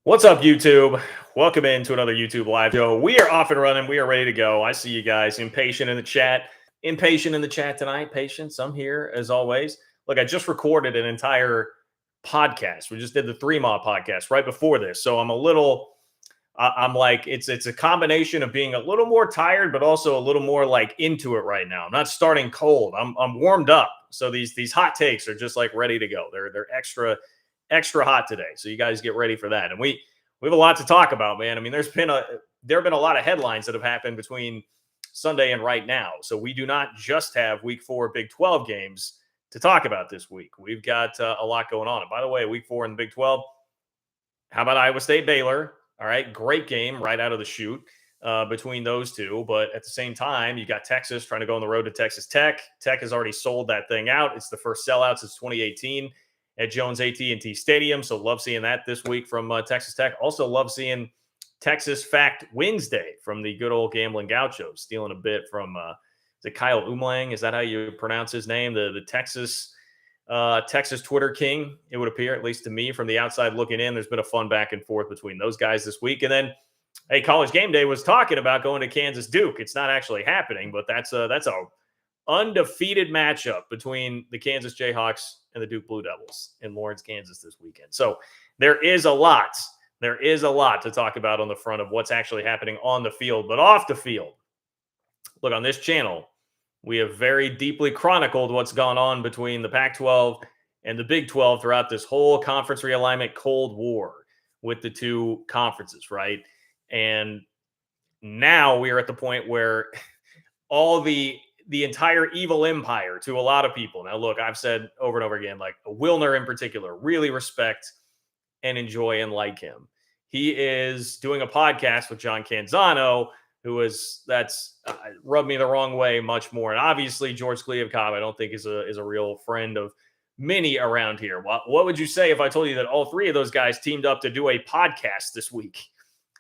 What's up, YouTube? Welcome into another YouTube live show. We are off and running. We are ready to go. I see you guys impatient in the chat. Impatient in the chat tonight. Patience. I'm here as always. Look, I just recorded an entire podcast. We just did the 3 Mod podcast right before this. So I'm a little, I'm like, it's a combination of being a little more tired, but also a little more like into it right now. I'm not starting cold. I'm warmed up. So these hot takes are just like ready to go. They're extra hot today. So you guys get ready for that. And we have a lot to talk about, man. I mean, there have been a lot of headlines that have happened between Sunday and right now. So we do not just have week 4 Big 12 games to talk about this week. We've got a lot going on. And by the way, week 4 in the Big 12, how about Iowa State Baylor? All right, great game right out of the chute between those two. But at the same time, you got Texas trying to go on the road to Texas Tech. Tech has already sold that thing out. It's the first sellout since 2018. At Jones AT&T Stadium. So love seeing that this week from Texas Tech. Also love seeing Texas Fact Wednesday from the good old Gambling Gauchos, stealing a bit from is it Kyle Umlang? Is that how you pronounce his name? The Texas Twitter king, it would appear, at least to me from the outside looking in. There's been a fun back and forth between those guys this week. And then, hey, College Game Day was talking about going to Kansas Duke. It's not actually happening, but that's a undefeated matchup between the Kansas Jayhawks and the Duke Blue Devils in Lawrence, Kansas this weekend. So there is a lot to talk about on the front of what's actually happening on the field, but off the field. Look, on this channel, we have very deeply chronicled what's gone on between the Pac-12 and the Big 12 throughout this whole conference realignment Cold War with the two conferences, right? And now we are at the point where all the entire evil empire to a lot of people. Now, look, I've said over and over again, like Wilner in particular, really respect and enjoy and like him. He is doing a podcast with John Canzano, that's rubbed me the wrong way much more. And obviously, George Kliavkoff, I don't think is a real friend of many around here. What would you say if I told you that all 3 of those guys teamed up to do a podcast this week?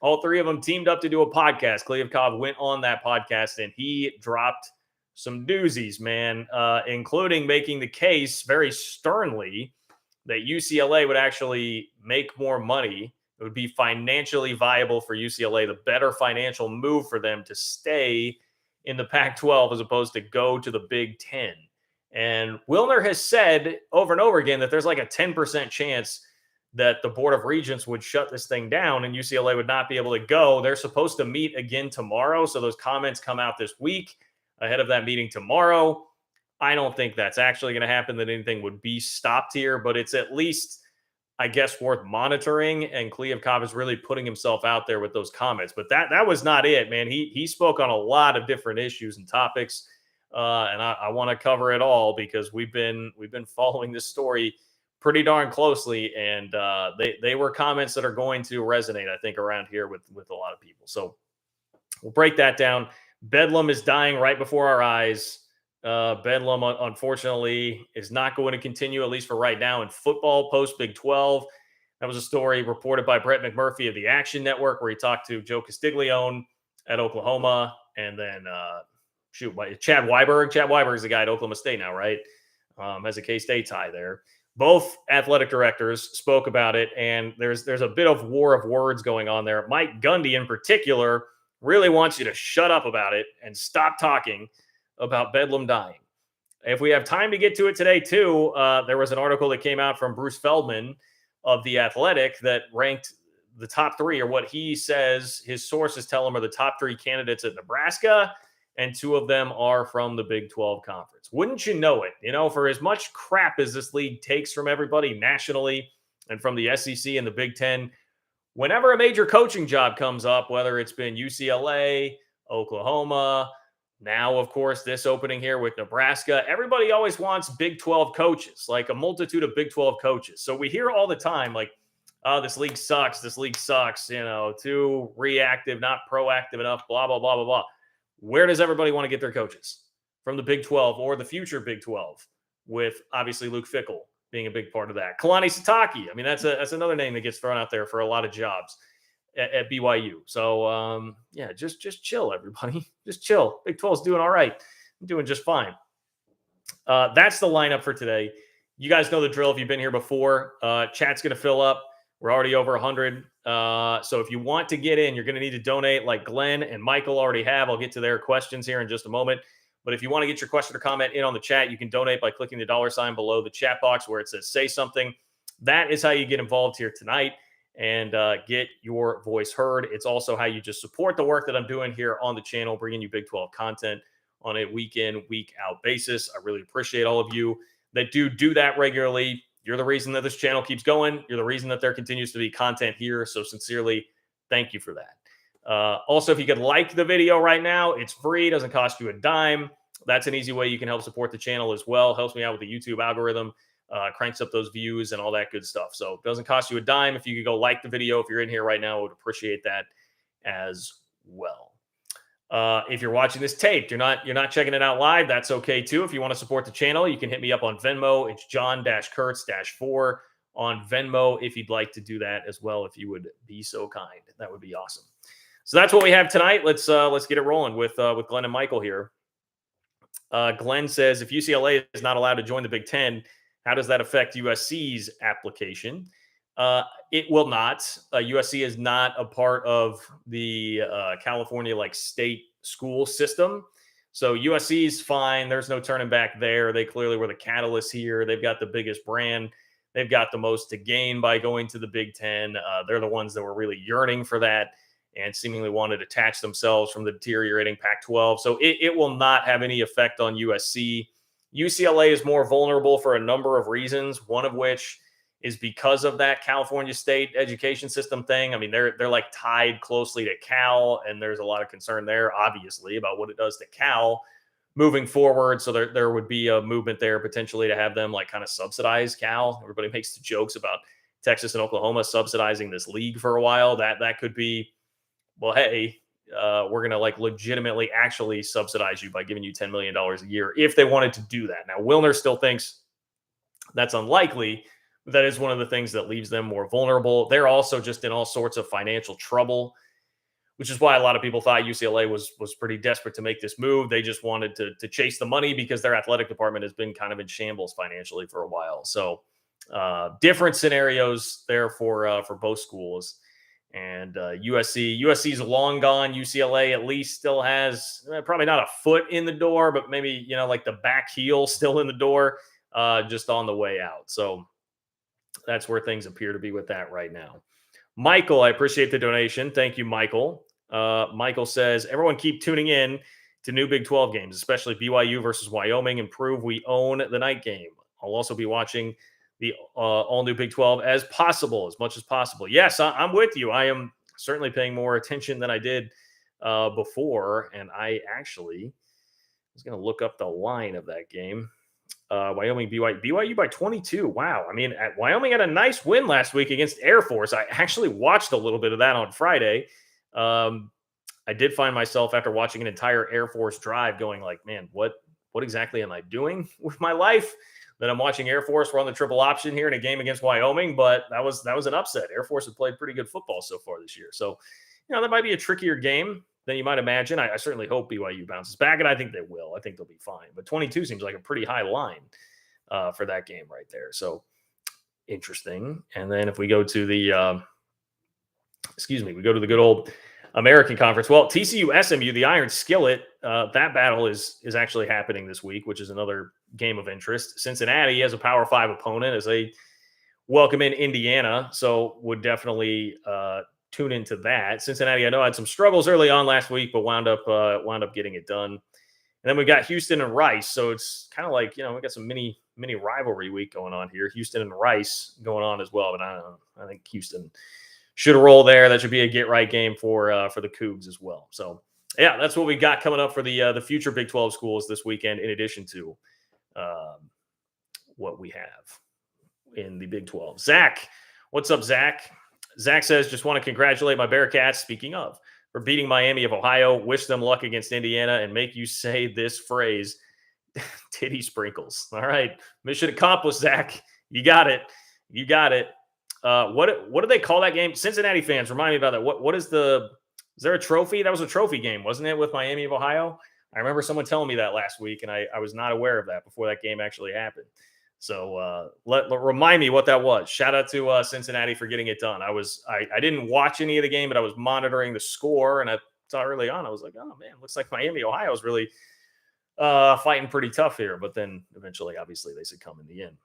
All 3 of them teamed up to do a podcast. Kliavkoff went on that podcast and he dropped some doozies, man, including making the case very sternly that UCLA would actually make more money. It would be financially viable for UCLA, the better financial move for them to stay in the Pac-12 as opposed to go to the Big 10. And Wilner has said over and over again that there's like a 10% chance that the Board of Regents would shut this thing down and UCLA would not be able to go. They're supposed to meet again tomorrow, so those comments come out this week. Ahead of that meeting tomorrow. I don't think that's actually going to happen, that anything would be stopped here, but it's at least, I guess, worth monitoring. And Kliavkoff is really putting himself out there with those comments. But that was not it, man. He spoke on a lot of different issues and topics, and I want to cover it all because we've been following this story pretty darn closely, and they were comments that are going to resonate, I think, around here with a lot of people. So we'll break that down. Bedlam is dying right before our eyes. Bedlam, unfortunately, is not going to continue, at least for right now, in football post Big 12. That was a story reported by Brett McMurphy of the Action Network, where he talked to Joe Castiglione at Oklahoma, and then Chad Weiberg. Chad Weiberg is the guy at Oklahoma State now, right? Has a K-State tie there. Both athletic directors spoke about it, and there's a bit of war of words going on there. Mike Gundy, in particular, really wants you to shut up about it and stop talking about Bedlam dying. If we have time to get to it today, too, there was an article that came out from Bruce Feldman of The Athletic that ranked the top 3, or what he says his sources tell him are the top 3 candidates at Nebraska, and 2 of them are from the Big 12 Conference. Wouldn't you know it? You know, for as much crap as this league takes from everybody nationally and from the SEC and the Big 10, whenever a major coaching job comes up, whether it's been UCLA, Oklahoma, now, of course, this opening here with Nebraska, everybody always wants Big 12 coaches, like a multitude of Big 12 coaches. So we hear all the time, like, oh, this league sucks, you know, too reactive, not proactive enough, blah, blah, blah, blah, blah. Where does everybody want to get their coaches? From the Big 12 or the future Big 12, with obviously Luke Fickell being a big part of that. Kalani Sitake, I mean, that's another name that gets thrown out there for a lot of jobs at BYU. So, yeah, just chill, everybody. Just chill. Big 12's doing all right. I'm doing just fine. That's the lineup for today. You guys know the drill if you've been here before. Chat's going to fill up. We're already over 100 So if you want to get in, you're going to need to donate like Glenn and Michael already have. I'll get to their questions here in just a moment. But if you want to get your question or comment in on the chat, you can donate by clicking the $ below the chat box where it says say something. That is how you get involved here tonight and get your voice heard. It's also how you just support the work that I'm doing here on the channel, bringing you Big 12 content on a week in, week out basis. I really appreciate all of you that do that regularly. You're the reason that this channel keeps going. You're the reason that there continues to be content here. So sincerely, thank you for that. Also, if you could like the video right now, it's free. It doesn't cost you a dime. That's an easy way you can help support the channel as well. Helps me out with the YouTube algorithm, cranks up those views and all that good stuff. So it doesn't cost you a dime. If you could go like the video, if you're in here right now, I would appreciate that as well. If you're watching this taped, you're not checking it out live, that's okay too. If you want to support the channel, you can hit me up on Venmo. It's John-Kurtz-4 on Venmo if you'd like to do that as well, if you would be so kind. That would be awesome. So that's what we have tonight. Let's get it rolling with Glenn and Michael here. Glenn says, if UCLA is not allowed to join the Big Ten, how does that affect USC's application? It will not. USC is not a part of the California state school system. So USC is fine. There's no turning back there. They clearly were the catalyst here. They've got the biggest brand. They've got the most to gain by going to the Big Ten. They're the ones that were really yearning for that and seemingly wanted to detach themselves from the deteriorating Pac-12. So it will not have any effect on USC. UCLA is more vulnerable for a number of reasons, one of which is because of that California state education system thing. I mean, they're tied closely to Cal, and there's a lot of concern there, obviously, about what it does to Cal moving forward. So there would be a movement there potentially to have them kind of subsidize Cal. Everybody makes the jokes about Texas and Oklahoma subsidizing this league for a while. That could be, well, hey, we're going to legitimately actually subsidize you by giving you $10 million a year if they wanted to do that. Now, Wilner still thinks that's unlikely. That is one of the things that leaves them more vulnerable. They're also just in all sorts of financial trouble, which is why a lot of people thought UCLA was pretty desperate to make this move. They just wanted to chase the money because their athletic department has been kind of in shambles financially for a while. So different scenarios there for both schools. And USC's long gone. UCLA at least still has probably not a foot in the door, but maybe, the back heel still in the door, just on the way out. So that's where things appear to be with that right now. Michael, I appreciate the donation. Thank you, Michael. Michael says, everyone keep tuning in to new Big 12 games, especially BYU versus Wyoming, and prove we own the night game. I'll also be watching the all-new Big 12 as much as possible. Yes, I'm with you. I am certainly paying more attention than I did before, and I actually was going to look up the line of that game. Wyoming, BYU by 22. Wow. I mean, Wyoming had a nice win last week against Air Force. I actually watched a little bit of that on Friday. I did find myself after watching an entire Air Force drive going man, what exactly am I doing with my life? Then I'm watching Air Force run the triple option here in a game against Wyoming, but that was an upset. Air Force has played pretty good football so far this year. So, that might be a trickier game than you might imagine. I certainly hope BYU bounces back, and I think they will. I think they'll be fine. But 22 seems like a pretty high line for that game right there. So interesting. And then if we go to the, we go to the good old American Conference. Well, TCU SMU, the Iron Skillet, that battle is actually happening this week, which is another game of interest. Cincinnati has a Power 5 opponent as they welcome in Indiana, so would definitely tune into that. Cincinnati, I know, had some struggles early on last week, but wound up getting it done. And then we got Houston and Rice, so it's kind of we got some mini rivalry week going on here. Houston and Rice going on as well, but I don't know. I think Houston should roll there. That should be a get right game for the Cougs as well. So yeah, that's what we got coming up for the future Big 12 schools this weekend, in addition to what we have in the Big 12. Zach, what's up, Zach? Zach says, just want to congratulate my Bearcats, speaking of, for beating Miami of Ohio. Wish them luck against Indiana and make you say this phrase, titty sprinkles. All right. Mission accomplished, Zach. You got it. You got it. What do they call that game? Cincinnati fans, remind me about that. Is there a trophy? That was a trophy game, wasn't it, with Miami of Ohio? I remember someone telling me that last week, and I was not aware of that before that game actually happened. So remind me what that was. Shout out to Cincinnati for getting it done. I didn't watch any of the game, but I was monitoring the score, and I saw early on. I was like, oh man, looks like Miami, Ohio is really fighting pretty tough here. But then eventually, obviously, they succumb in the end.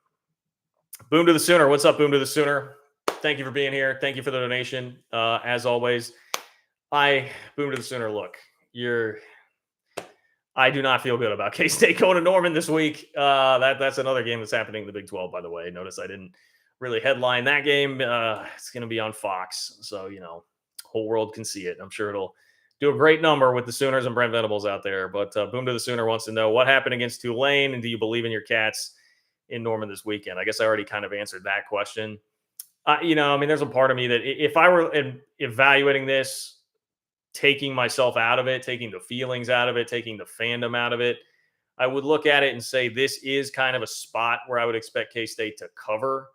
Boom to the Sooner. What's up, Boom to the Sooner? Thank you for being here. Thank you for the donation. As always, Boom to the Sooner. Look, I do not feel good about K-State going to Norman this week. That's another game that's happening in the Big 12, by the way. Notice I didn't really headline that game. It's going to be on Fox, so whole world can see it. I'm sure it'll do a great number with the Sooners and Brent Venables out there. But Boom to the Sooner wants to know what happened against Tulane, and do you believe in your Cats in Norman this weekend? I guess I already kind of answered that question. There's a part of me that if I were evaluating this, taking myself out of it, taking the feelings out of it, taking the fandom out of it, I would look at it and say this is kind of a spot where I would expect K-State to cover.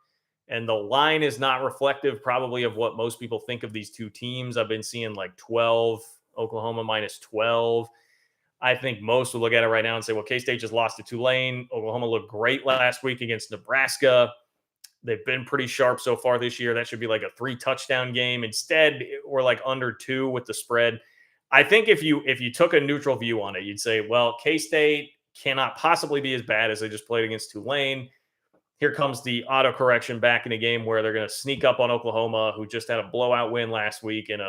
And the line is not reflective probably of what most people think of these two teams. I've been seeing like 12, Oklahoma minus 12. I think most would look at it right now and say, well, K-State just lost to Tulane. Oklahoma looked great last week against Nebraska. They've been pretty sharp so far this year. That should be like a 3-touchdown game. Instead, we're like under 2 with the spread. I think if you took a neutral view on it, you'd say, well, K-State cannot possibly be as bad as they just played against Tulane. Here comes the autocorrection back in a game where they're going to sneak up on Oklahoma, who just had a blowout win last week. And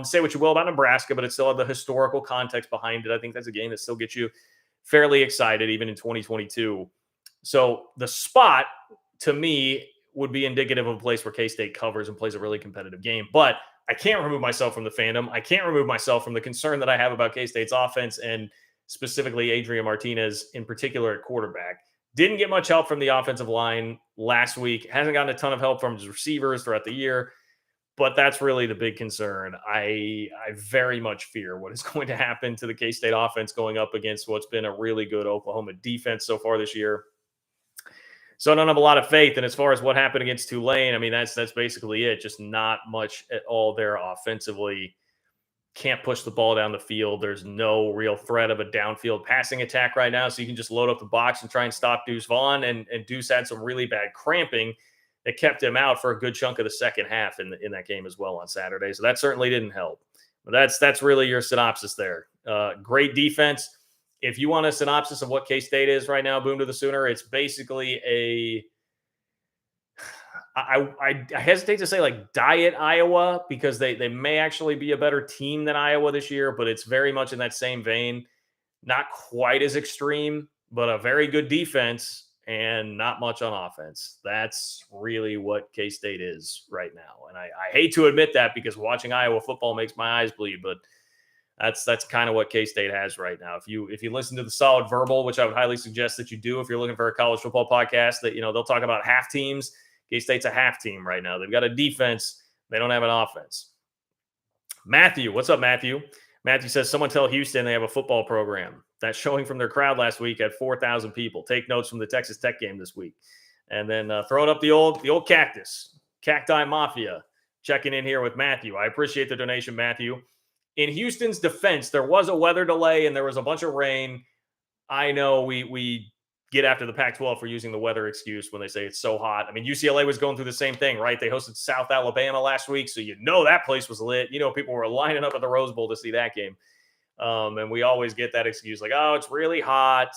say what you will about Nebraska, but it still had the historical context behind it. I think that's a game that still gets you fairly excited, even in 2022. So the spot, to me, would be indicative of a place where K-State covers and plays a really competitive game. But I can't remove myself from the fandom. I can't remove myself from the concern that I have about K-State's offense, and specifically Adrian Martinez in particular at quarterback. Didn't get much help from the offensive line last week. Hasn't gotten a ton of help from his receivers throughout the year. But that's really the big concern. I very much fear what is going to happen to the K-State offense going up against what's been a really good Oklahoma defense so far this year. So I don't have a lot of faith. And as far as what happened against Tulane, that's basically it. Just not much at all there offensively. Can't push the ball down the field. There's no real threat of a downfield passing attack right now. So you can just load up the box and try and stop Deuce Vaughn. And Deuce had some really bad cramping that kept him out for a good chunk of the second half in that game as well on Saturday. So that certainly didn't help. But that's really your synopsis there. Great defense. If you want a synopsis of what K-State is right now, Boom to the Sooner, it's basically I hesitate to say like diet Iowa, because they may actually be a better team than Iowa this year, but it's very much in that same vein. Not quite as extreme, but a very good defense and not much on offense. That's really what K-State is right now. And I hate to admit that, because watching Iowa football makes my eyes bleed, but that's kind of what K-State has right now. If you listen to the Solid Verbal, which I would highly suggest that you do if you're looking for a college football podcast, that they'll talk about half teams. K-State's a half team right now. They've got a defense. They don't have an offense. Matthew, what's up, Matthew? Matthew says, someone tell Houston they have a football program. That showing from their crowd last week had 4,000 people. Take notes from the Texas Tech game this week. And then throwing up the old cactus, Cacti Mafia, checking in here with Matthew. I appreciate the donation, Matthew. In Houston's defense, there was a weather delay and there was a bunch of rain. I know we get after the Pac-12 for using the weather excuse when they say it's so hot. UCLA was going through the same thing, right? They hosted South Alabama last week, so that place was lit. People were lining up at the Rose Bowl to see that game. And we always get that excuse like, oh, it's really hot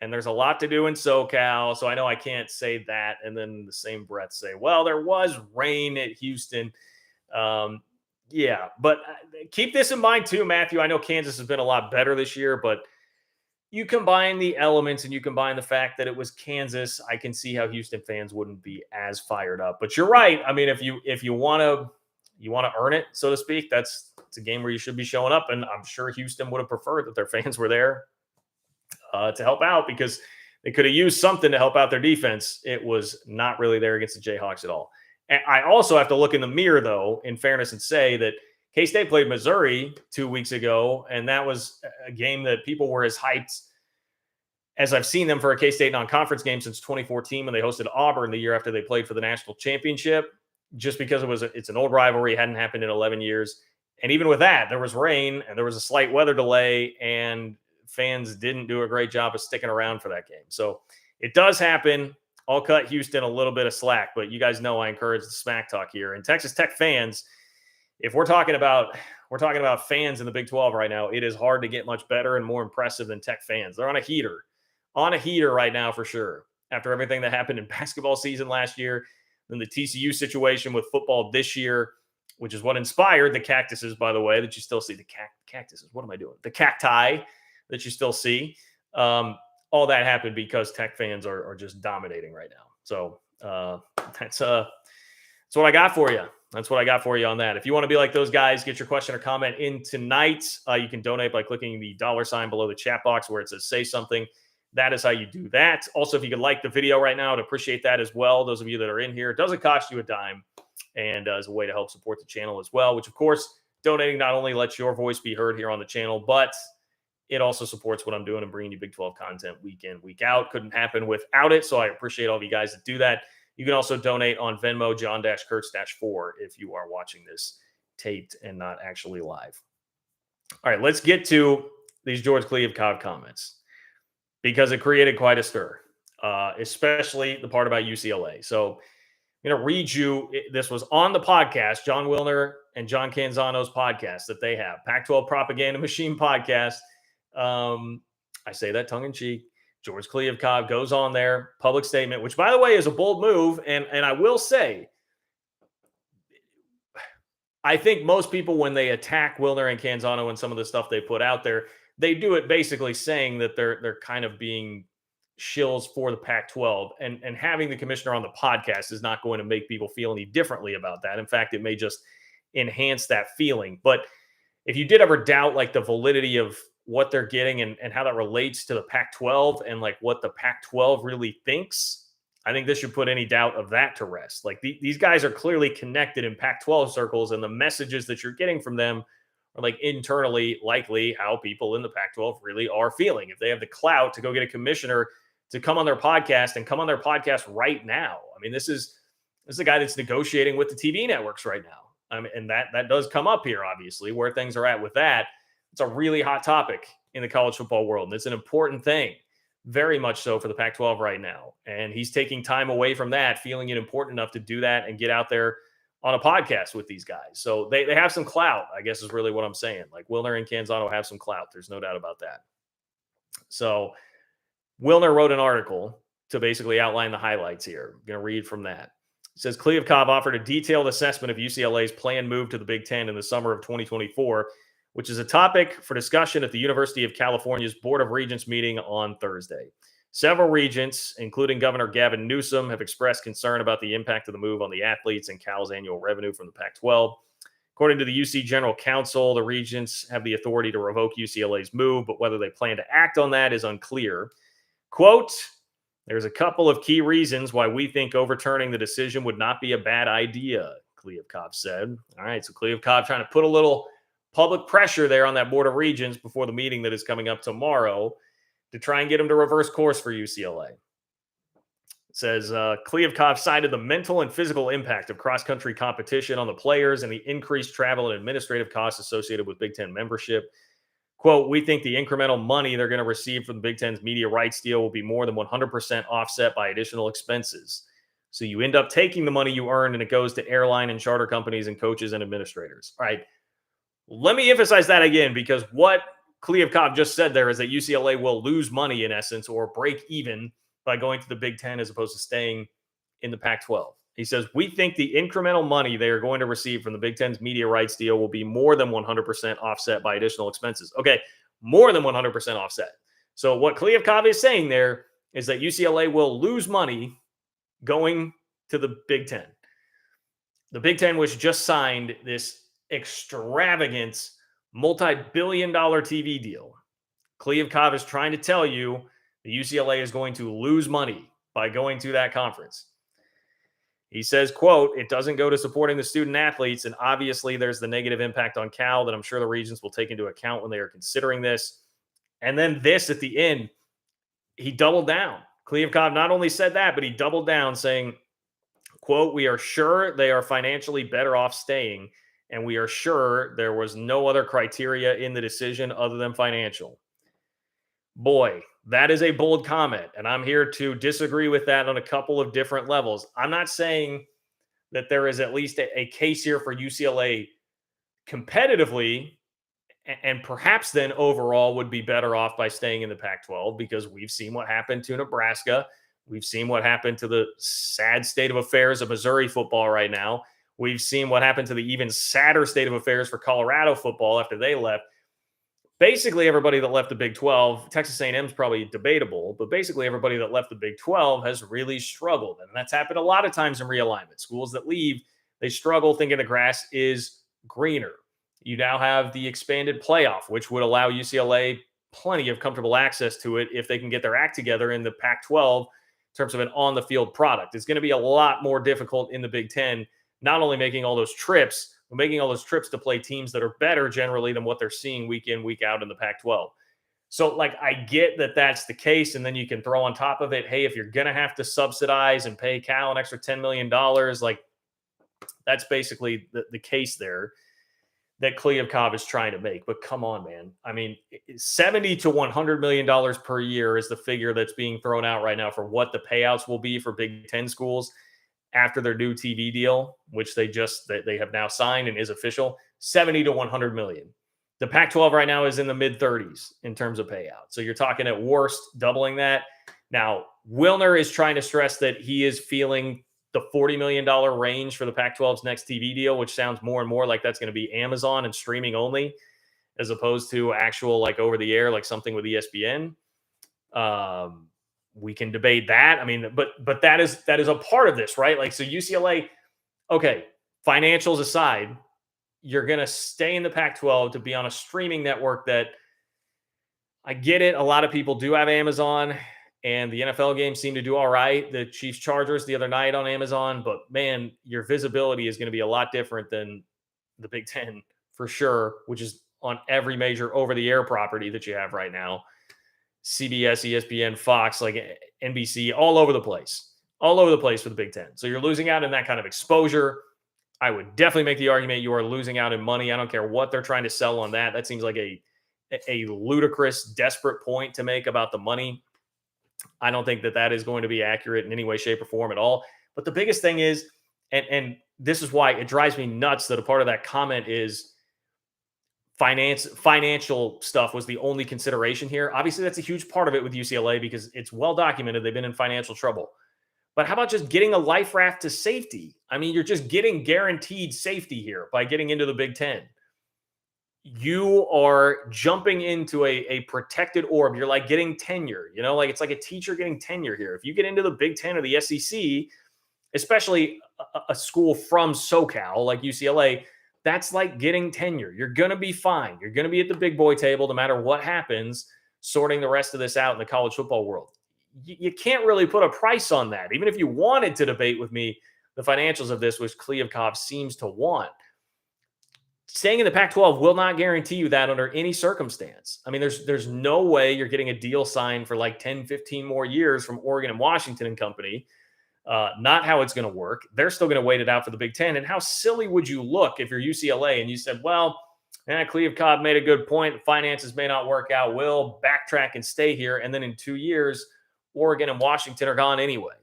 and there's a lot to do in SoCal. So I know I can't say that. And then in the same breath say, well, there was rain at Houston. Yeah, but keep this in mind too, Matthew. I know Kansas has been a lot better this year, but you combine the elements and you combine the fact that it was Kansas, I can see how Houston fans wouldn't be as fired up. But you're right. If you want to earn it, so to speak, it's a game where you should be showing up. And I'm sure Houston would have preferred that their fans were there to help out, because they could have used something to help out their defense. It was not really there against the Jayhawks at all. And I also have to look in the mirror, though, in fairness, and say that K-State played Missouri 2 weeks ago, and that was a game that people were as hyped as I've seen them for a K-State non-conference game since 2014 when they hosted Auburn the year after they played for the national championship, just because it's an old rivalry, hadn't happened in 11 years. And even with that, there was rain and there was a slight weather delay, and fans didn't do a great job of sticking around for that game. So it does happen. I'll cut Houston a little bit of slack, but you guys know I encourage the smack talk here. And Texas Tech fans, if we're talking about fans in the Big 12 right now, it is hard to get much better and more impressive than Tech fans. They're on a heater right now for sure. After everything that happened in basketball season last year, then the TCU situation with football this year, which is what inspired the cactuses, by the way, that you still see. The cactuses. What am I doing? The cacti that you still see. All that happened because Tech fans are just dominating right now. So that's what I got for you. That's what I got for you on that. If you want to be like those guys, get your question or comment in tonight. You can donate by clicking the $ below the chat box where it says say something. That is how you do that. Also, if you could like the video right now, I'd appreciate that as well. Those of you that are in here, it doesn't cost you a dime, and as a way to help support the channel as well, which of course, donating not only lets your voice be heard here on the channel, but it also supports what I'm doing and bringing you Big 12 content week in, week out. Couldn't happen without it. So I appreciate all of you guys that do that. You can also donate on Venmo, John-Kurtz-4 if you are watching this taped and not actually live. All right, let's get to these George Kliavkoff comments because it created quite a stir, especially the part about UCLA. So I'm going to read you. This was on the podcast, John Wilner and John Canzano's podcast that they have, Pac-12 Propaganda Machine podcast. I say that tongue in cheek. George Kliavkoff goes on there, public statement, which, by the way, is a bold move. And I will say, I think most people, when they attack Wilner and Canzano and some of the stuff they put out there, they do it basically saying that they're kind of being shills for the Pac-12. And having the commissioner on the podcast is not going to make people feel any differently about that. In fact, it may just enhance that feeling. But if you did ever doubt like the validity of what they're getting and how that relates to the Pac-12 and like what the Pac-12 really thinks, I think this should put any doubt of that to rest. Like these guys are clearly connected in Pac-12 circles, and the messages that you're getting from them are like internally likely how people in the Pac-12 really are feeling. If they have the clout to go get a commissioner to come on their podcast and come on their podcast right now. I mean, this is a guy that's negotiating with the TV networks right now. I mean, and that does come up here, obviously, where things are at with that. It's a really hot topic in the college football world, and it's an important thing, very much so for the Pac-12 right now. And he's taking time away from that, feeling it important enough to do that and get out there on a podcast with these guys. So they have some clout, I guess is really what I'm saying. Like Wilner and Canzano have some clout. There's no doubt about that. So Wilner wrote an article to basically outline the highlights here. I'm going to read from that. It says, Kliavkoff offered a detailed assessment of UCLA's planned move to the Big Ten in the summer of 2024, which is a topic for discussion at the University of California's Board of Regents meeting on Thursday. Several regents, including Governor Gavin Newsom, have expressed concern about the impact of the move on the athletes and Cal's annual revenue from the Pac-12. According to the UC General Counsel, the regents have the authority to revoke UCLA's move, but whether they plan to act on that is unclear. Quote, there's a couple of key reasons why we think overturning the decision would not be a bad idea, Kliavkoff said. All right, so Kliavkoff trying to put a little public pressure there on that Board of Regents before the meeting that is coming up tomorrow to try and get him to reverse course for UCLA. It says, Kliavkoff cited the mental and physical impact of cross-country competition on the players and the increased travel and administrative costs associated with Big Ten membership. Quote, we think the incremental money they're going to receive from the Big Ten's media rights deal will be more than 100% offset by additional expenses. So you end up taking the money you earned and it goes to airline and charter companies and coaches and administrators. All right. Let me emphasize that again, because what Kliavkoff just said there is that UCLA will lose money in essence or break even by going to the Big Ten as opposed to staying in the Pac-12. He says, we think the incremental money they are going to receive from the Big Ten's media rights deal will be more than 100% offset by additional expenses. Okay, more than 100% offset. So what Kliavkoff is saying there is that UCLA will lose money going to the Big Ten. The Big Ten, which just signed this extravagant multi-billion-dollar TV deal. Kliavkoff is trying to tell you that UCLA is going to lose money by going to that conference. He says, quote, it doesn't go to supporting the student athletes, and obviously there's the negative impact on Cal that I'm sure the regents will take into account when they are considering this. And then this at the end, he doubled down. Kliavkoff not only said that, but he doubled down saying, quote, we are sure they are financially better off staying, and we are sure there was no other criteria in the decision other than financial. Boy, That is a bold comment, and I'm here to disagree with that on a couple of different levels. I'm not saying that there is at least a case here for UCLA competitively, and perhaps then overall would be better off by staying in the Pac-12, because we've seen what happened to Nebraska. We've seen what happened to the sad state of affairs of Missouri football right now. We've seen what happened to the even sadder state of affairs for Colorado football after they left. Basically, everybody that left the Big 12, Texas A&M is probably debatable, but basically everybody that left the Big 12 has really struggled. And that's happened a lot of times in realignment. Schools that leave, they struggle thinking the grass is greener. You now have the expanded playoff, which would allow UCLA plenty of comfortable access to it if they can get their act together in the Pac-12 in terms of an on-the-field product. It's going to be a lot more difficult in the Big Ten, not only making all those trips, but making all those trips to play teams that are better generally than what they're seeing week in, week out in the Pac-12. So, like, I get that that's the case, and then you can throw on top of it, hey, if you're going to have to subsidize and pay Cal an extra $10 million, like, that's basically the case there that Kliavkoff is trying to make. But come on, man. I mean, $70 to $100 million per year is the figure that's being thrown out right now for what the payouts will be for Big Ten schools after their new TV deal, which they have now signed and is official. 70 to 100 million. The Pac-12 right now is in the mid 30s in terms of payout. So you're talking at worst doubling that. Now, Wilner is trying to stress that he is feeling the $40 million range for the Pac-12's next TV deal, which sounds more and more like that's going to be Amazon and streaming only, as opposed to actual, like, over the air, like something with ESPN. We can debate that. I mean, but that is a part of this, right? Like, so UCLA, okay, financials aside, you're going to stay in the Pac-12 to be on a streaming network that, I get it, a lot of people do have Amazon, and the NFL games seem to do all right. The Chiefs Chargers the other night on Amazon, but man, your visibility is going to be a lot different than the Big Ten for sure, which is on every major over-the-air property that you have right now. CBS, ESPN, Fox, like NBC, all over the place for the Big Ten. So you're losing out in that kind of exposure. I would definitely make the argument you are losing out in money. I don't care what they're trying to sell on that. That seems like a ludicrous, desperate point to make about the money. I don't think that is going to be accurate in any way, shape, or form at all. But the biggest thing is, and this is why it drives me nuts that a part of that comment is financial stuff was the only consideration here. Obviously, that's a huge part of it with UCLA because it's well documented they've been in financial trouble. But how about just getting a life raft to safety? I mean, you're just getting guaranteed safety here by getting into the Big Ten. You are jumping into a protected orb. You're like getting tenure, like it's like a teacher getting tenure here. If you get into the Big Ten or the SEC, especially a school from SoCal like UCLA, that's like getting tenure. You're going to be fine. You're going to be at the big boy table no matter what happens, sorting the rest of this out in the college football world. You can't really put a price on that. Even if you wanted to debate with me the financials of this, which Kliavkoff seems to want, staying in the Pac-12 will not guarantee you that under any circumstance. I mean, there's no way you're getting a deal signed for like 10, 15 more years from Oregon and Washington and company. Not how it's going to work. They're still going to wait it out for the Big Ten. And how silly would you look if you're UCLA and you said, well, Kliavkoff made a good point. The finances may not work out. We'll backtrack and stay here. And then in 2 years, Oregon and Washington are gone anyway.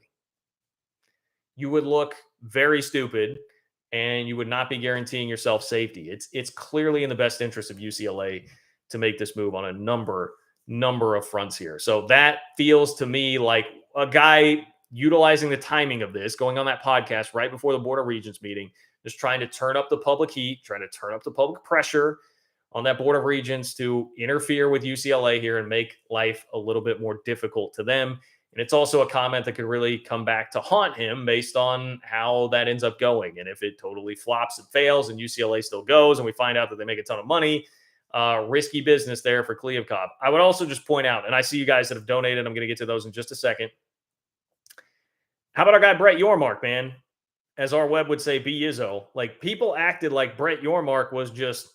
You would look very stupid, and you would not be guaranteeing yourself safety. It's clearly in the best interest of UCLA to make this move on a number of fronts here. So that feels to me like a guy utilizing the timing of this, going on that podcast right before the Board of Regents meeting, just trying to turn up the public heat, trying to turn up the public pressure on that Board of Regents to interfere with UCLA here and make life a little bit more difficult to them. And it's also a comment that could really come back to haunt him based on how that ends up going. And if it totally flops and fails and UCLA still goes and we find out that they make a ton of money, risky business there for Kliavkoff. I would also just point out, and I see you guys that have donated, I'm going to get to those in just a second. How about our guy Brett Yormark, man? As our web would say, B Izzo. Like, people acted like Brett Yormark was just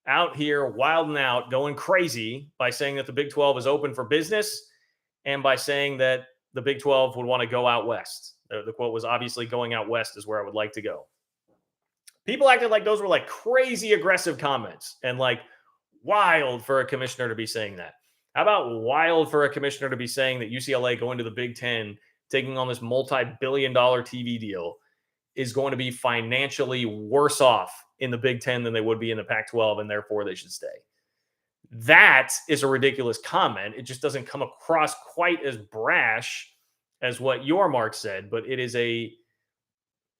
out here wilding out, going crazy by saying that the Big 12 is open for business and by saying that the Big 12 would want to go out west. The quote was, obviously going out west is where I would like to go. People acted like those were like crazy aggressive comments and like wild for a commissioner to be saying that. How about wild for a commissioner to be saying that UCLA going to the Big Ten, taking on this multi-billion-dollar TV deal, is going to be financially worse off in the Big Ten than they would be in the Pac-12, and therefore they should stay. That is a ridiculous comment. It just doesn't come across quite as brash as what your Mark said, but it is a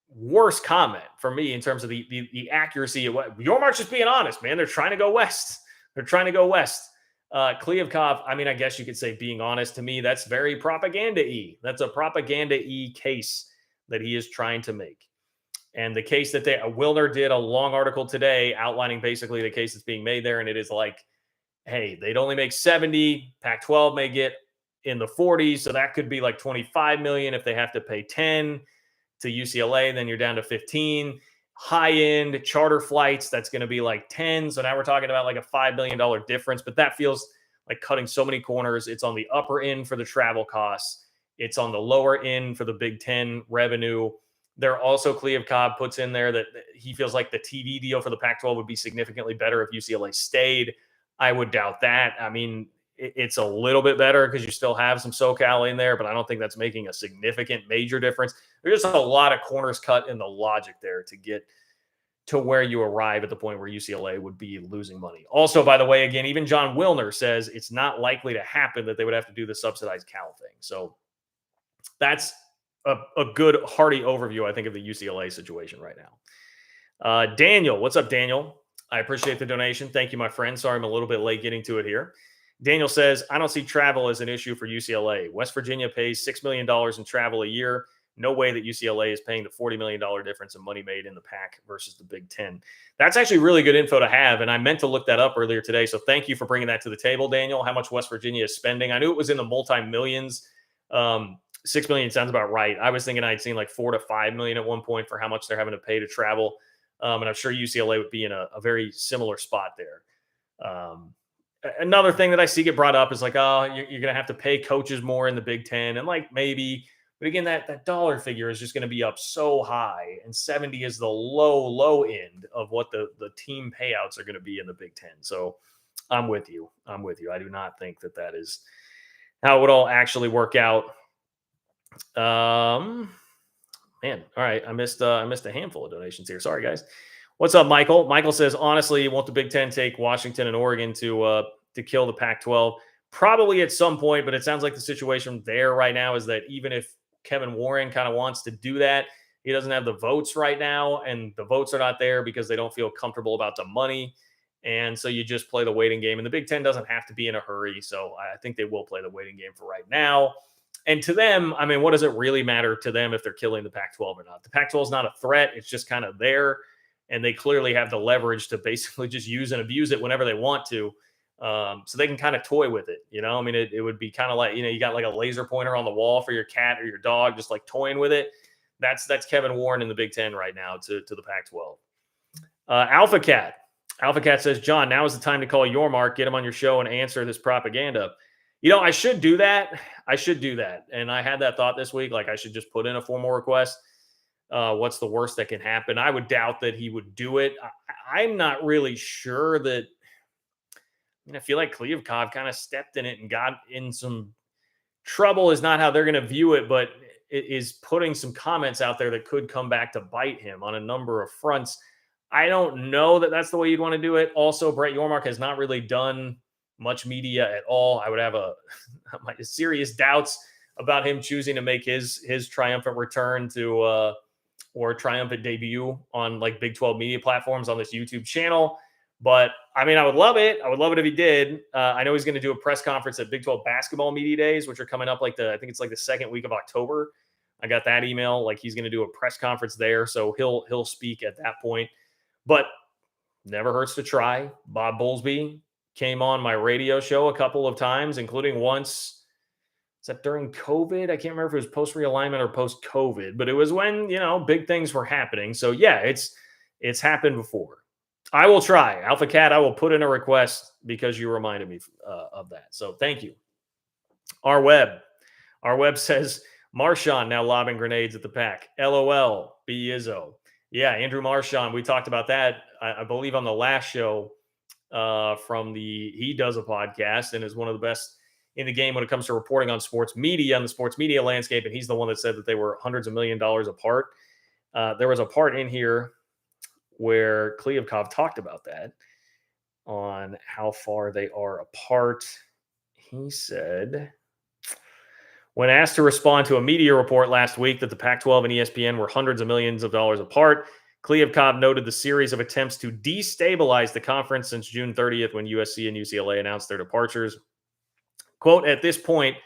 worse comment for me in terms of the accuracy of what your Mark's just being honest, man. They're trying to go west. They're trying to go west. Kliavkoff, I mean, I guess you could say being honest. To me, that's very propaganda-y. That's a propaganda-y case that he is trying to make. And the case that Wilner did a long article today outlining basically the case that's being made there. And it is like, hey, they'd only make 70. Pac-12 may get in the 40s. So that could be like 25 million if they have to pay 10 to UCLA. Then you're down to 15. High-end charter flights, that's going to be like 10. So now we're talking about like a $5 million difference. But that feels like cutting so many corners. It's on the upper end for the travel costs. It's on the lower end for the Big Ten revenue. There also, Kliavkoff puts in there that he feels like the TV deal for the Pac-12 would be significantly better if UCLA stayed. I would doubt that. I mean, it's a little bit better because you still have some SoCal in there, but I don't think that's making a significant major difference. There's just a lot of corners cut in the logic there to get to where you arrive at the point where UCLA would be losing money. Also, by the way, again, even John Wilner says it's not likely to happen that they would have to do the subsidized Cal thing. So that's a good, hearty overview, I think, of the UCLA situation right now. Daniel, what's up, Daniel? I appreciate the donation. Thank you, my friend. Sorry I'm a little bit late getting to it here. Daniel says, I don't see travel as an issue for UCLA. West Virginia pays $6 million in travel a year. No way that UCLA is paying the $40 million difference in money made in the Pac versus the Big Ten. That's actually really good info to have, and I meant to look that up earlier today, so thank you for bringing that to the table, Daniel, how much West Virginia is spending. I knew it was in the multi-millions. 6 million sounds about right. I was thinking I'd seen like 4 to 5 million at one point for how much they're having to pay to travel. And I'm sure UCLA would be in a very similar spot there. Another thing that I see get brought up is like, oh, you're going to have to pay coaches more in the Big Ten. And like maybe, but again, that dollar figure is just going to be up so high. And 70 is the low end of what the team payouts are going to be in the Big Ten. So I'm with you. I do not think that is how it would all actually work out. Man, all right. I missed a handful of donations here. Sorry, guys. What's up, Michael? Michael says, honestly, won't the Big Ten take Washington and Oregon to kill the Pac-12? Probably at some point, but it sounds like the situation there right now is that even if Kevin Warren kind of wants to do that, he doesn't have the votes right now, and the votes are not there because they don't feel comfortable about the money. And so you just play the waiting game, and the Big Ten doesn't have to be in a hurry. So I think they will play the waiting game for right now. And to them, I mean, what does it really matter to them if they're killing the Pac-12 or not? The Pac-12 is not a threat. It's just kind of there. And they clearly have the leverage to basically just use and abuse it whenever they want to. So they can kind of toy with it. You know, I mean, it would be kind of like, you got like a laser pointer on the wall for your cat or your dog, just like toying with it. That's Kevin Warren in the Big Ten right now to the Pac-12. Alpha Cat says, John, now is the time to call your Mark, get him on your show and answer this propaganda. I should do that. And I had that thought this week. Like I should just put in a formal request. What's the worst that can happen? I would doubt that he would do it. I'm not really sure that. I feel like Kliavkoff kind of stepped in it and got in some trouble is not how they're going to view it, but it is putting some comments out there that could come back to bite him on a number of fronts. I don't know that that's the way you'd want to do it. Also, Brett Yormark has not really done much media at all. I would have my serious doubts about him choosing to make his triumphant return to or triumphant debut on like Big 12 media platforms on this YouTube channel. But I mean, I would love it. I would love it if he did. I know he's going to do a press conference at Big 12 basketball media days, which are coming up I think it's like the second week of October. I got that email. Like he's going to do a press conference there. So he'll speak at that point, but never hurts to try. Bob Bowlesby came on my radio show a couple of times, including once. Is that during COVID? I can't remember if it was post realignment or post COVID, but it was when, big things were happening. So yeah, it's happened before. I will try. Alpha Cat, I will put in a request because you reminded me of that. So thank you. Our web says, Marshawn now lobbing grenades at the Pac. LOL, B Izzo. Yeah, Andrew Marshawn, we talked about that, I believe, on the last show. from he does a podcast and is one of the best in the game when it comes to reporting on sports media and the sports media landscape. And he's the one that said that they were hundreds of $1 million apart. There was a part in here where Kliavkoff talked about that on how far they are apart. He said, when asked to respond to a media report last week that the Pac-12 and ESPN were hundreds of millions of dollars apart, Kliavkoff noted the series of attempts to destabilize the conference since June 30th when USC and UCLA announced their departures. Quote, at this point,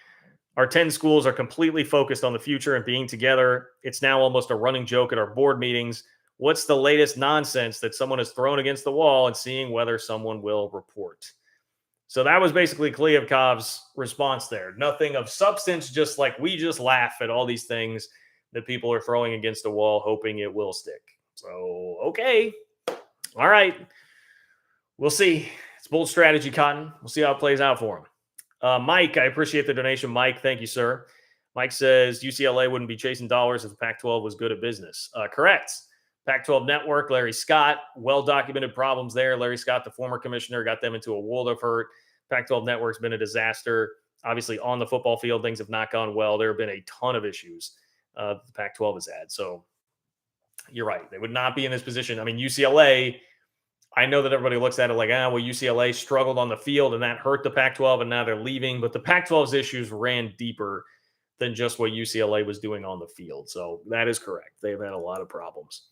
our 10 schools are completely focused on the future and being together. It's now almost a running joke at our board meetings. What's the latest nonsense that someone has thrown against the wall and seeing whether someone will report? So that was basically Kliavkoff's response there. Nothing of substance, just like we just laugh at all these things that people are throwing against the wall, hoping it will stick. So, okay. All right. We'll see. It's bold strategy, Cotton. We'll see how it plays out for him. Mike, I appreciate the donation. Mike, thank you, sir. Mike says UCLA wouldn't be chasing dollars if the Pac-12 was good at business. Correct. Pac-12 Network, Larry Scott, well-documented problems there. Larry Scott, the former commissioner, got them into a world of hurt. Pac-12 Network's been a disaster. Obviously, on the football field, things have not gone well. There have been a ton of issues the Pac-12 has had. So you're right. They would not be in this position. I mean, UCLA, I know that everybody looks at it like, well, UCLA struggled on the field and that hurt the Pac-12 and now they're leaving. But the Pac-12's issues ran deeper than just what UCLA was doing on the field. So that is correct. They've had a lot of problems.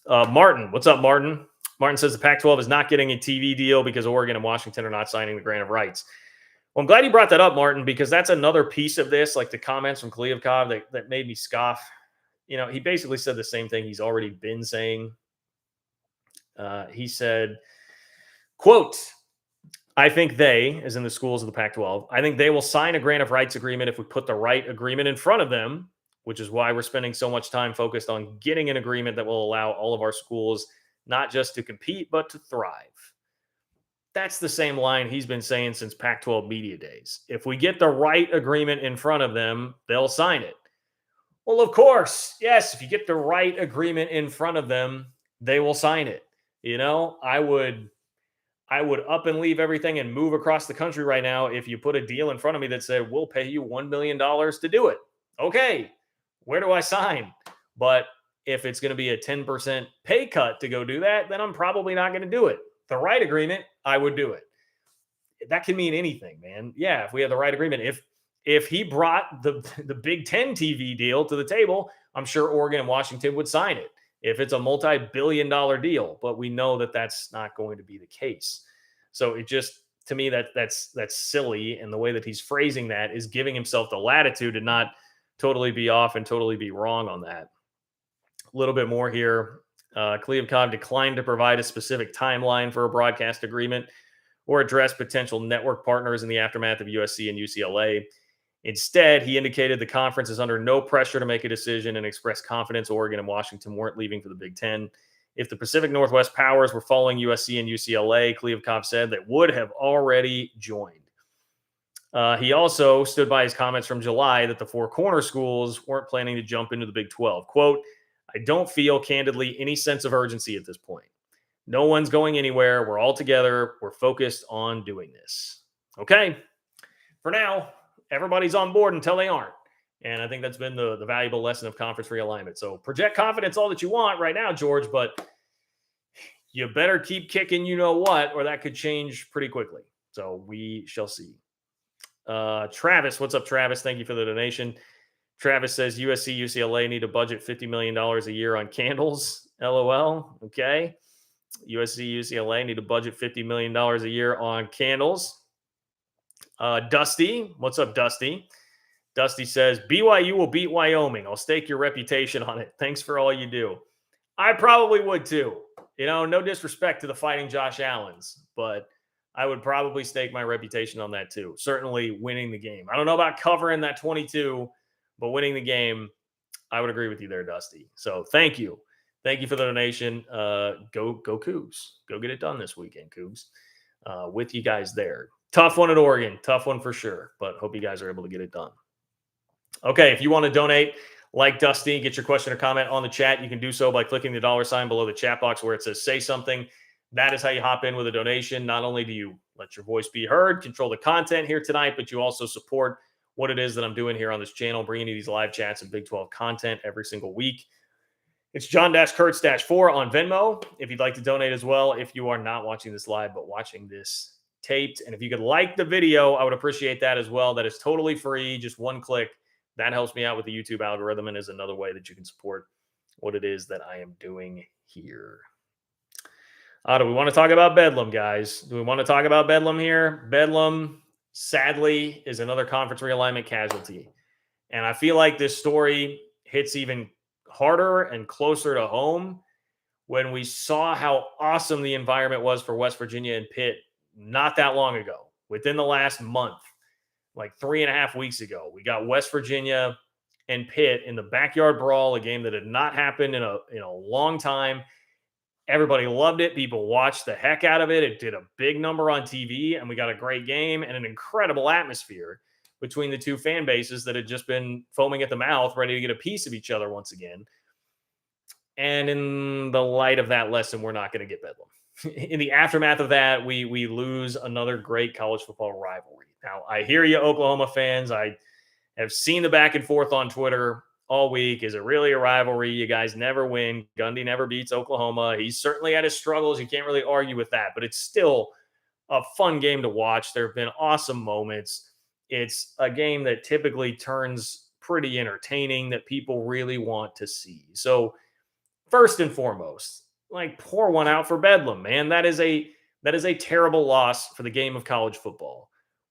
Martin, what's up, Martin? Martin says the Pac-12 is not getting a TV deal because Oregon and Washington are not signing the grant of rights. Well, I'm glad you brought that up, Martin, because that's another piece of this, like the comments from Kliavkoff that made me scoff. You know, he basically said the same thing he's already been saying. He said, quote, I think they, as in the schools of the Pac-12, I think they will sign a grant of rights agreement if we put the right agreement in front of them, which is why we're spending so much time focused on getting an agreement that will allow all of our schools not just to compete, but to thrive. That's the same line he's been saying since Pac-12 media days. If we get the right agreement in front of them, they'll sign it. Well, of course, yes, if you get the right agreement in front of them, they will sign it. You know, I would up and leave everything and move across the country right now if you put a deal in front of me that said, we'll pay you $1 million to do it. Okay, where do I sign? But if it's going to be a 10% pay cut to go do that, then I'm probably not going to do it. The right agreement, I would do it. That can mean anything, man. Yeah, if we have the right agreement. If he brought the Big Ten TV deal to the table, I'm sure Oregon and Washington would sign it if it's a multi-billion-dollar deal. But we know that that's not going to be the case. So it just, to me, that's silly. And the way that he's phrasing that is giving himself the latitude to not totally be off and totally be wrong on that. A little bit more here. Kliavkoff declined to provide a specific timeline for a broadcast agreement or address potential network partners in the aftermath of USC and UCLA. Instead, he indicated the conference is under no pressure to make a decision and expressed confidence Oregon and Washington weren't leaving for the Big Ten. If the Pacific Northwest powers were following USC and UCLA, Kliavkoff said that would have already joined. He also stood by his comments from July that the Four Corner schools weren't planning to jump into the Big 12. Quote, I don't feel, candidly, any sense of urgency at this point. No one's going anywhere. We're all together. We're focused on doing this. Okay. For now, everybody's on board until they aren't. And I think that's been the valuable lesson of conference realignment. So project confidence all that you want right now, George, but you better keep kicking you know what, or that could change pretty quickly. So we shall see. Travis, what's up, Travis? Thank you for the donation. Travis says USC, UCLA need to budget $50 million a year on candles. LOL. Okay. USC, UCLA need to budget $50 million a year on candles. Dusty, what's up, Dusty? Dusty says, BYU will beat Wyoming. I'll stake your reputation on it. Thanks for all you do. I probably would too. You know, no disrespect to the Fighting Josh Allens, but I would probably stake my reputation on that too. Certainly winning the game. I don't know about covering that 22, but winning the game, I would agree with you there, Dusty. So thank you. Thank you for the donation. Go Cougs. Go get it done this weekend, Cougs. With you guys there. Tough one at Oregon. Tough one for sure, but hope you guys are able to get it done. Okay, if you want to donate like Dusty, get your question or comment on the chat, you can do so by clicking the $ below the chat box where it says say something. That is how you hop in with a donation. Not only do you let your voice be heard, control the content here tonight, but you also support what it is that I'm doing here on this channel, bringing you these live chats and Big 12 content every single week. It's John-Kurtz-4 on Venmo if you'd like to donate as well. If you are not watching this live, but watching this taped. And if you could like the video, I would appreciate that as well. That is totally free. Just one click. That helps me out with the YouTube algorithm and is another way that you can support what it is that I am doing here. Do we want to talk about Bedlam, guys? Do we want to talk about Bedlam here? Bedlam, sadly, is another conference realignment casualty. And I feel like this story hits even harder and closer to home when we saw how awesome the environment was for West Virginia and Pitt not that long ago, within the last month, like 3.5 weeks ago. We got West Virginia and Pitt in the backyard brawl, a game that had not happened in a long time. Everybody loved it. People watched the heck out of it. It did a big number on TV, and we got a great game and an incredible atmosphere between the two fan bases that had just been foaming at the mouth, ready to get a piece of each other once again. And in the light of that lesson, we're not going to get Bedlam. In the aftermath of that, we lose another great college football rivalry. Now, I hear you, Oklahoma fans. I have seen the back and forth on Twitter all week. Is it really a rivalry? You guys never win. Gundy never beats Oklahoma. He's certainly had his struggles. You can't really argue with that, but it's still a fun game to watch. There have been awesome moments. It's a game that typically turns pretty entertaining that people really want to see. So first and foremost, like, pour one out for Bedlam, man. That is a terrible loss for the game of college football.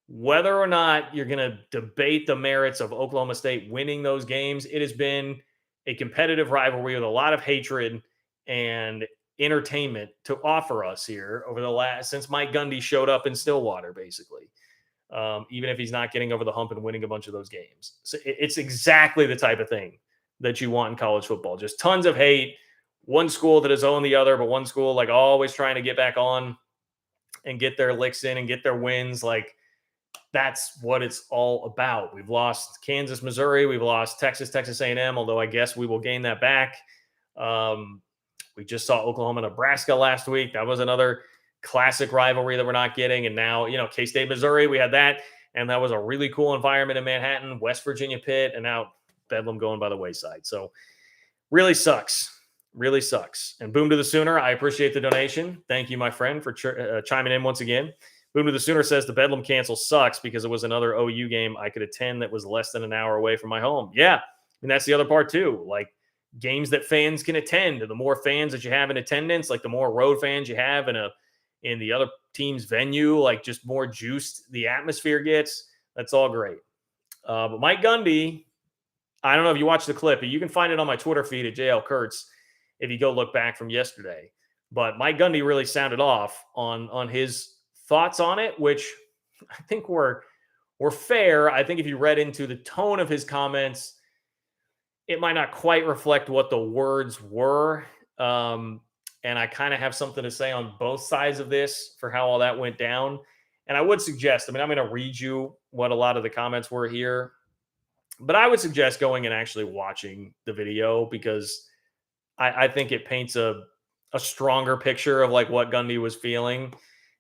Whether or not you're going to debate the merits of Oklahoma State winning those games, it has been a competitive rivalry with a lot of hatred and entertainment to offer us here over the last, since Mike Gundy showed up in Stillwater, basically. Even if he's not getting over the hump and winning a bunch of those games. So it's exactly the type of thing that you want in college football. Just tons of hate. One school that has owned the other, but one school like always trying to get back on and get their licks in and get their wins. Like, that's what it's all about. We've lost Kansas, Missouri. We've lost Texas, Texas A&M, although I guess we will gain that back. We just saw Oklahoma, Nebraska last week. That was another classic rivalry that we're not getting. And now, K-State, Missouri, we had that. And that was a really cool environment in Manhattan. West Virginia, Pitt, and now Bedlam going by the wayside. So really sucks. Really sucks. And boom to the Sooner. I appreciate the donation. Thank you, my friend, for chiming in once again. Boom to the Sooner says the Bedlam cancel sucks because it was another OU game I could attend that was less than an hour away from my home. Yeah. And that's the other part too. Like, games that fans can attend, and the more fans that you have in attendance, like the more road fans you have in the other team's venue, like just more juiced the atmosphere gets. That's all great. But Mike Gundy, I don't know if you watched the clip, but you can find it on my Twitter feed at JL Kurtz if you go look back from yesterday. But Mike Gundy really sounded off on his thoughts on it, which I think were fair. I think if you read into the tone of his comments, it might not quite reflect what the words were. And I kind of have something to say on both sides of this for how all that went down. And I would suggest, I'm going to read you what a lot of the comments were here, but I would suggest going and actually watching the video, because I think it paints a stronger picture of like what Gundy was feeling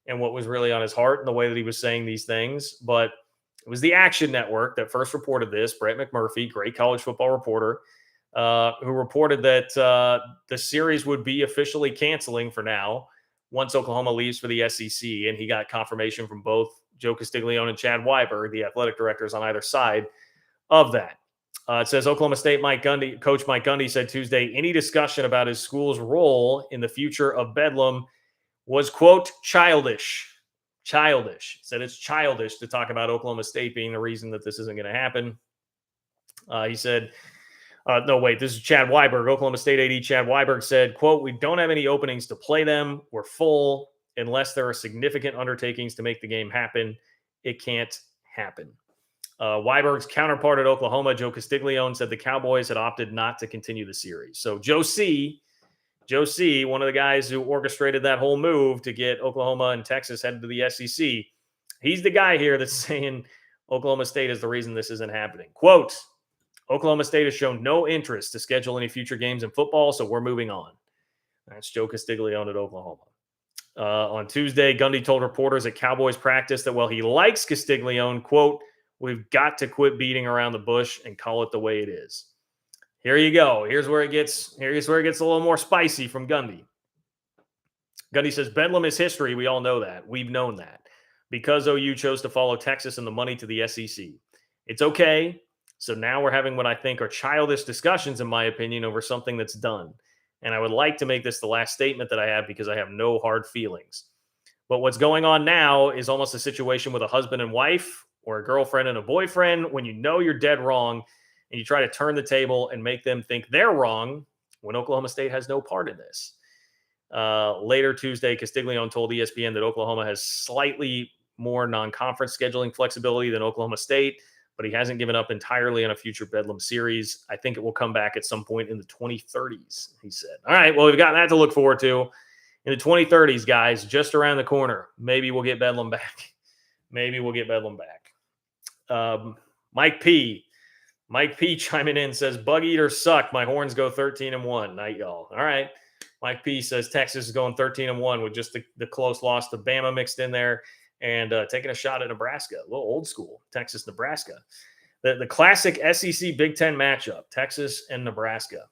and what was really on his heart and the way that he was saying these things. But it was the Action Network that first reported this. Brett McMurphy, great college football reporter, who reported that the series would be officially canceling for now once Oklahoma leaves for the SEC. And he got confirmation from both Joe Castiglione and Chad Weiber, the athletic directors on either side of that. It says Oklahoma State Coach Mike Gundy said Tuesday, any discussion about his school's role in the future of Bedlam was, quote, childish. Childish. He said it's childish to talk about Oklahoma State being the reason that this isn't going to happen. He said, no, wait, this is Chad Weiberg, Oklahoma State AD Chad Weiberg said, quote, we don't have any openings to play them. We're full. Unless there are significant undertakings to make the game happen, it can't happen. Weiberg's counterpart at Oklahoma, Joe Castiglione, said the Cowboys had opted not to continue the series. So Joe C., one of the guys who orchestrated that whole move to get Oklahoma and Texas headed to the SEC, he's the guy here that's saying Oklahoma State is the reason this isn't happening. Quote, Oklahoma State has shown no interest to schedule any future games in football, so we're moving on. That's Joe Castiglione at Oklahoma. On Tuesday, Gundy told reporters at Cowboys practice that while he likes Castiglione, quote, "We've got to quit beating around the bush and call it the way it is." Here you go. Here's where it gets a little more spicy from Gundy. Gundy says, "Bedlam is history. We all know that. We've known that. Because OU chose to follow Texas and the money to the SEC. It's okay. So now we're having what I think are childish discussions, in my opinion, over something that's done. And I would like to make this the last statement that I have because I have no hard feelings. But what's going on now is almost a situation with a husband and wife or a girlfriend and a boyfriend when you know you're dead wrong and you try to turn the table and make them think they're wrong when Oklahoma State has no part in this." Later Tuesday, Castiglione told ESPN that Oklahoma has slightly more non-conference scheduling flexibility than Oklahoma State, but he hasn't given up entirely on a future Bedlam series. I think it will come back at some point in the 2030s, he said. All right, well, we've got that to look forward to. In the 2030s, guys, just around the corner. Maybe we'll get Bedlam back. Mike P. chiming in says, "Bug eaters suck. My horns go 13-1. Night, y'all." All right. Mike P says Texas is going 13-1 with just the close loss to Bama mixed in there and taking a shot at Nebraska. A little old school, Texas, Nebraska. The classic SEC Big Ten matchup, Texas and Nebraska,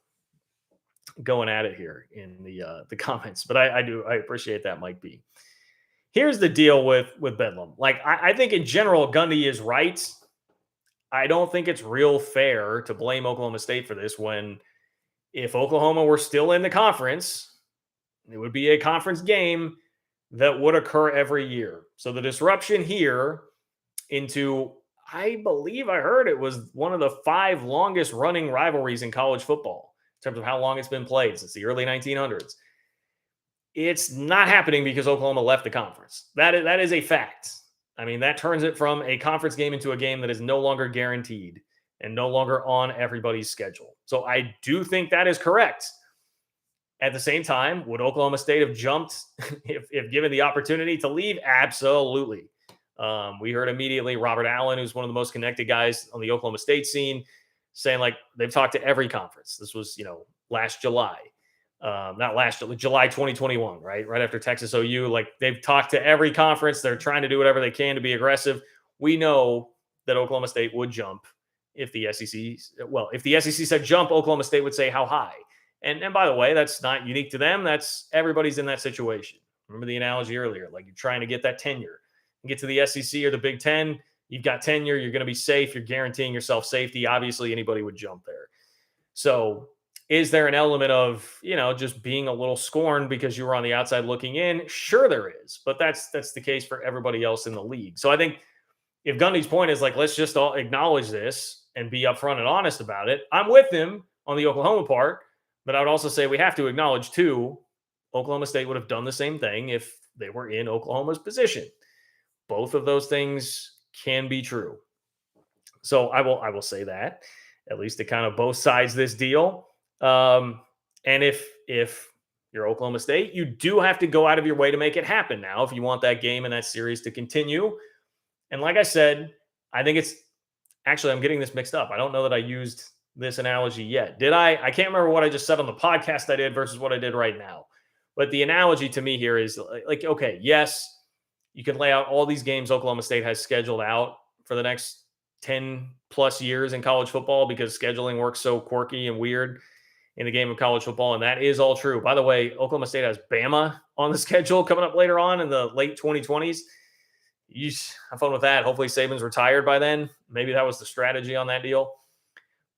going at it here in the comments. But I appreciate that, Mike B. Here's the deal with Bedlam. Like, I think in general, Gundy is right. I don't think it's real fair to blame Oklahoma State for this when if Oklahoma were still in the conference, it would be a conference game that would occur every year. So the disruption here into, I believe I heard it was one of the 5 longest running rivalries in college football in terms of how long it's been played since the early 1900s. It's not happening because Oklahoma left the conference. That is a fact. I mean, that turns it from a conference game into a game that is no longer guaranteed and no longer on everybody's schedule. So I do think that is correct. At the same time, would Oklahoma State have jumped if given the opportunity to leave? Absolutely. We heard immediately Robert Allen, who's one of the most connected guys on the Oklahoma State scene, saying like they've talked to every conference. This was, last July. Not last July 2021, right? Right after Texas OU. Like they've talked to every conference. They're trying to do whatever they can to be aggressive. We know that Oklahoma State would jump if the SEC said jump, Oklahoma State would say how high. And by the way, that's not unique to them. That's everybody's in that situation. Remember the analogy earlier, like you're trying to get that tenure. You get to the SEC or the Big Ten, you've got tenure, you're going to be safe, you're guaranteeing yourself safety. Obviously, anybody would jump there. So is there an element of, just being a little scorned because you were on the outside looking in? Sure there is, but that's the case for everybody else in the league. So I think if Gundy's point is like, let's just all acknowledge this and be upfront and honest about it, I'm with him on the Oklahoma part, but I would also say we have to acknowledge too, Oklahoma State would have done the same thing if they were in Oklahoma's position. Both of those things can be true. So I will say that, at least to kind of both sides this deal. And if you're Oklahoma State, you do have to go out of your way to make it happen now if you want that game and that series to continue. And like I said, I think I'm getting this mixed up. I don't know that I used this analogy yet. Did I? I can't remember what I just said on the podcast I did versus what I did right now. But the analogy to me here is like, okay, yes, you can lay out all these games Oklahoma State has scheduled out for the next 10 plus years in college football because scheduling works so quirky and weird in the game of college football. And that is all true. By the way, Oklahoma State has Bama on the schedule coming up later on in the late 2020s. Have fun with that. Hopefully Saban's retired by then. Maybe that was the strategy on that deal.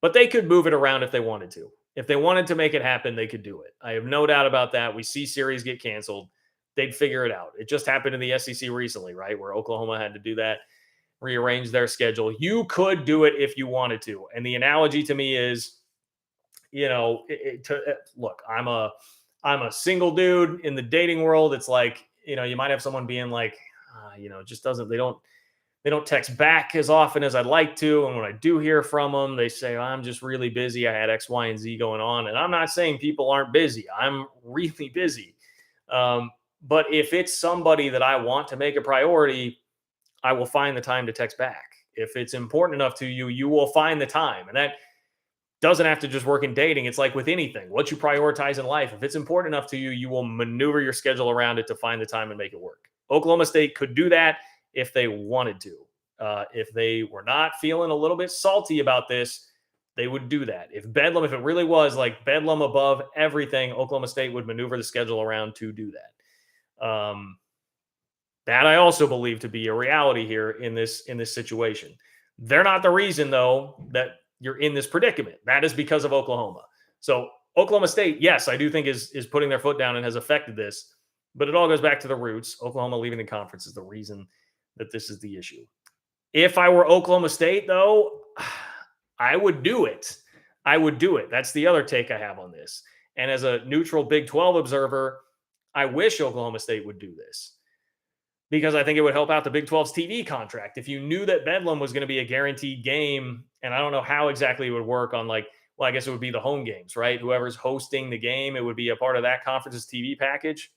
But they could move it around if they wanted to. If they wanted to make it happen, they could do it. I have no doubt about that. We see series get canceled. They'd figure it out. It just happened in the SEC recently, right? Where Oklahoma had to do that, rearrange their schedule. You could do it if you wanted to. And the analogy to me is, look, I'm a single dude in the dating world. It's like, you might have someone being like, they don't text back as often as I'd like to. And when I do hear from them, they say, I'm just really busy. I had X, Y, and Z going on. And I'm not saying people aren't busy. I'm really busy. But if it's somebody that I want to make a priority, I will find the time to text back. If it's important enough to you, you will find the time. And Doesn't have to just work in dating. It's like with anything, what you prioritize in life. If it's important enough to you, you will maneuver your schedule around it to find the time and make it work. Oklahoma State could do that if they wanted to. If they were not feeling a little bit salty about this, they would do that. If it really was like Bedlam above everything, Oklahoma State would maneuver the schedule around to do that. That I also believe to be a reality here in this situation. They're not the reason, though, that you're in this predicament. That is because of Oklahoma. So Oklahoma State, yes, I do think is putting their foot down and has affected this, but it all goes back to the roots. Oklahoma leaving the conference is the reason that this is the issue. If I were Oklahoma State, though, I would do it. I would do it. That's the other take I have on this. And as a neutral Big 12 observer, I wish Oklahoma State would do this because I think it would help out the Big 12's TV contract. If you knew that Bedlam was going to be a guaranteed game, and I don't know how exactly it would work on I guess it would be the home games, right? Whoever's hosting the game, it would be a part of that conference's TV package.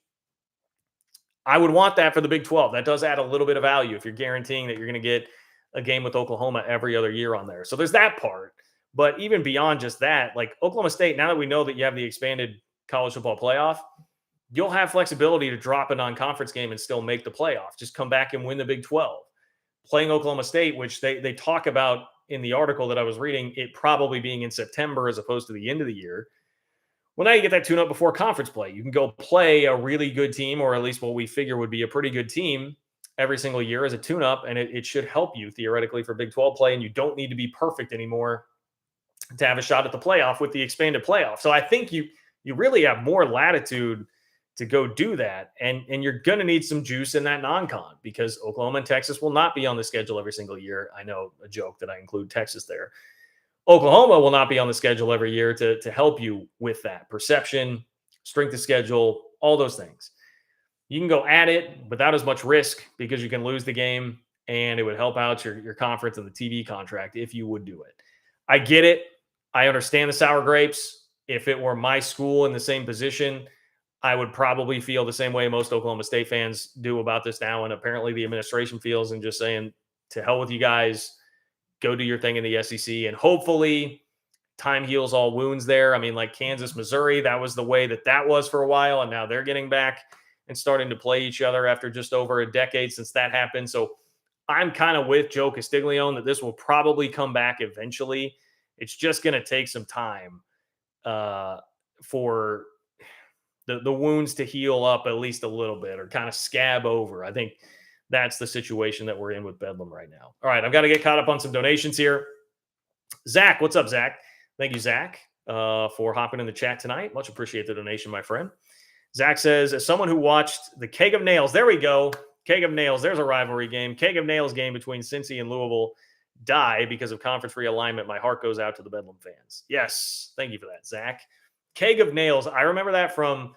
I would want that for the Big 12. That does add a little bit of value if you're guaranteeing that you're going to get a game with Oklahoma every other year on there. So there's that part. But even beyond just that, like Oklahoma State, now that we know that you have the expanded college football playoff, you'll have flexibility to drop a non-conference game and still make the playoff. Just come back and win the Big 12. Playing Oklahoma State, which they talk about in the article that I was reading, it probably being in September as opposed to the end of the year. Well, now you get that tune-up before conference play. You can go play a really good team, or at least what we figure would be a pretty good team every single year as a tune-up, and it should help you theoretically for Big 12 play, and you don't need to be perfect anymore to have a shot at the playoff with the expanded playoff. So I think you really have more latitude to go do that, and you're going to need some juice in that non-con because Oklahoma and Texas will not be on the schedule every single year. I know, a joke that I include Texas there. Oklahoma will not be on the schedule every year to help you with that perception, strength of schedule, all those things. You can go at it without as much risk because you can lose the game, and it would help out your conference and the TV contract if you would do it. I get it. I understand the sour grapes. If it were my school in the same position, I would probably feel the same way most Oklahoma State fans do about this now, and apparently the administration feels, and just saying, to hell with you guys, go do your thing in the SEC, and hopefully time heals all wounds there. I mean, like Kansas, Missouri, that was the way that was for a while, and now they're getting back and starting to play each other after just over a decade since that happened. So I'm kind of with Joe Castiglione that this will probably come back eventually. It's just going to take some time for the wounds to heal up at least a little bit, or kind of scab over. I think that's the situation that we're in with Bedlam right now. All right, I've got to get caught up on some donations here. Zach, what's up, Zach? Thank you, Zach, for hopping in the chat tonight. Much appreciate the donation, my friend. Zach says, as someone who watched the Keg of Nails, there we go. Keg of Nails, there's a rivalry game. Keg of Nails game between Cincy and Louisville die because of conference realignment. My heart goes out to the Bedlam fans. Yes, thank you for that, Zach. Keg of Nails, I remember that from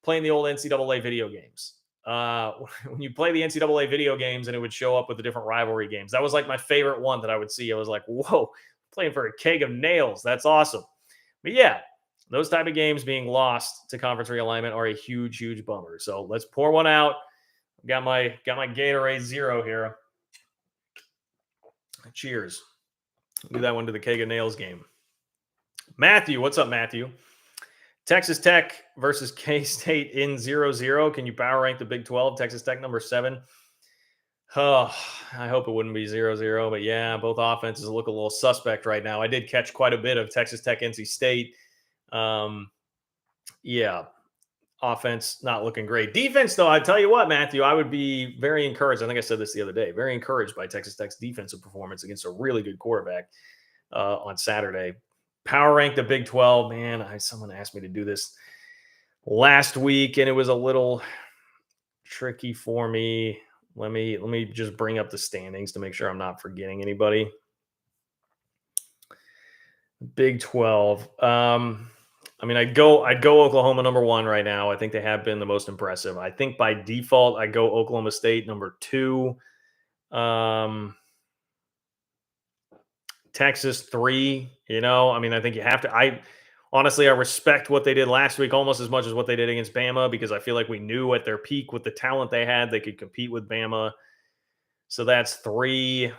playing the old NCAA video games. When you play the NCAA video games and it would show up with the different rivalry games. That was like my favorite one that I would see. I was like, whoa, playing for a Keg of Nails. That's awesome. But yeah, those type of games being lost to conference realignment are a huge, huge bummer. So let's pour one out. Got my Gatorade Zero here. Cheers. Do that one to the Keg of Nails game. Matthew, what's up, Matthew? Texas Tech versus K-State in 0-0. Can you power rank the Big 12? Texas Tech number 7. Oh, I hope it wouldn't be 0-0. But yeah, both offenses look a little suspect right now. I did catch quite a bit of Texas Tech, NC State. Yeah, offense not looking great. Defense, though, I tell you what, Matthew, I would be very encouraged. I think I said this the other day. Very encouraged by Texas Tech's defensive performance against a really good quarterback on Saturday. Power rank the Big 12, man. Someone asked me to do this last week, and it was a little tricky for me. Let me just bring up the standings to make sure I'm not forgetting anybody. Big 12. I'd go Oklahoma number 1 right now. I think they have been the most impressive. I think by default, I go Oklahoma State number 2. Texas 3, I think you have to. I respect what they did last week almost as much as what they did against Bama, because I feel like we knew at their peak with the talent they had, they could compete with Bama. So that's 3.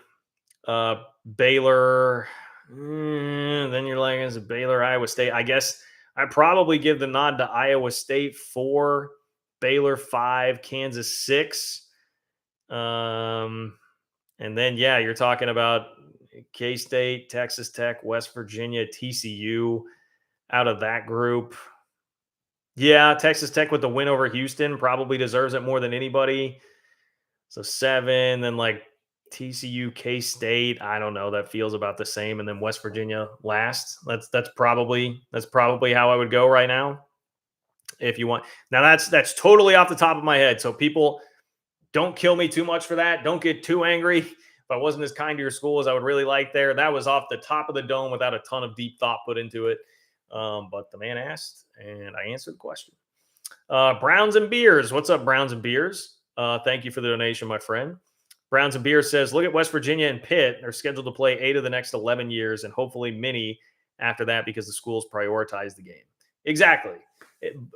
Baylor, Then you're like, is it Baylor, Iowa State? I guess I probably give the nod to Iowa State 4, Baylor 5, Kansas 6. And then, yeah, you're talking about K-State, Texas Tech, West Virginia, TCU out of that group. Yeah, Texas Tech with the win over Houston probably deserves it more than anybody. So 7, then like TCU, K-State. I don't know. That feels about the same. And then West Virginia last. That's probably how I would go right now. If you want. Now that's totally off the top of my head. So people don't kill me too much for that. Don't get too angry. If I wasn't as kind to your school as I would really like there, that was off the top of the dome without a ton of deep thought put into it. But the man asked, and I answered the question. Browns and Beers. What's up, Browns and Beers? Thank you for the donation, my friend. Browns and Beers says, look at West Virginia and Pitt. They're scheduled to play 8 of the next 11 years and hopefully many after that because the schools prioritize the game. Exactly.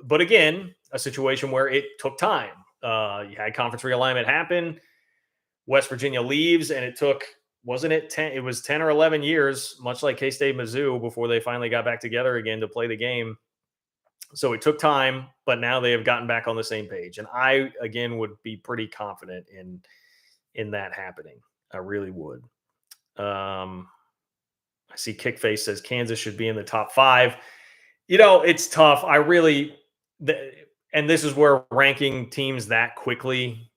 But again, a situation where it took time. You had conference realignment happen. West Virginia leaves, and it took, wasn't it 10? It was 10 or 11 years, much like K-State, Mizzou, before they finally got back together again to play the game. So it took time, but now they have gotten back on the same page. And I, again, would be pretty confident in that happening. I really would. I see Kickface says Kansas should be in the top 5. It's tough. And this is where ranking teams that quickly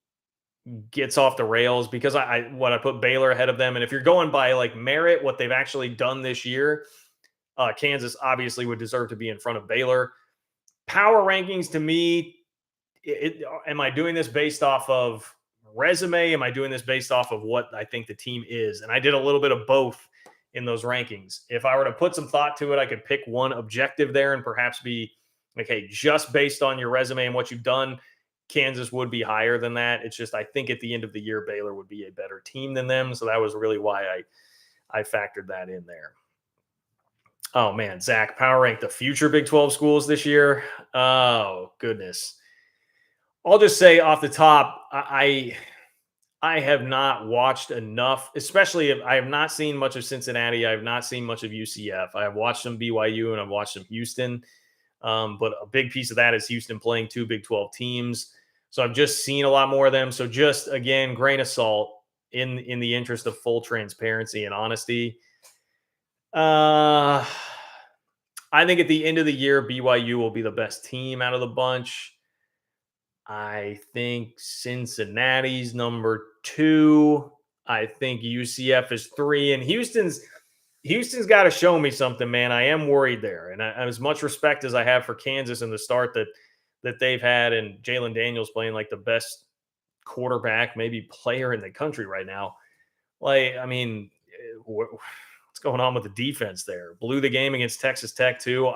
gets off the rails because I put Baylor ahead of them. And if you're going by like merit, what they've actually done this year, Kansas obviously would deserve to be in front of Baylor. Power rankings to me, am I doing this based off of resume? Am I doing this based off of what I think the team is? And I did a little bit of both in those rankings. If I were to put some thought to it, I could pick one objective there and perhaps be, okay, just based on your resume and what you've done, Kansas would be higher than that. It's just, I think at the end of the year, Baylor would be a better team than them. So that was really why I factored that in there. Oh man, Zach, power rank the future Big 12 schools this year. Oh goodness. I'll just say off the top, I have not watched enough, especially if I have not seen much of Cincinnati. I have not seen much of UCF. I have watched some BYU and I've watched some Houston. But a big piece of that is Houston playing 2 Big 12 teams. So I've just seen a lot more of them. So just, again, grain of salt in the interest of full transparency and honesty. I think at the end of the year, BYU will be the best team out of the bunch. I think Cincinnati's number 2. I think UCF is 3. And Houston's got to show me something, man. I am worried there. And as much respect as I have for Kansas and the start that they've had, and Jalen Daniels playing like the best quarterback, maybe player in the country right now. Like, I mean, what's going on with the defense there? Blew the game against Texas Tech too.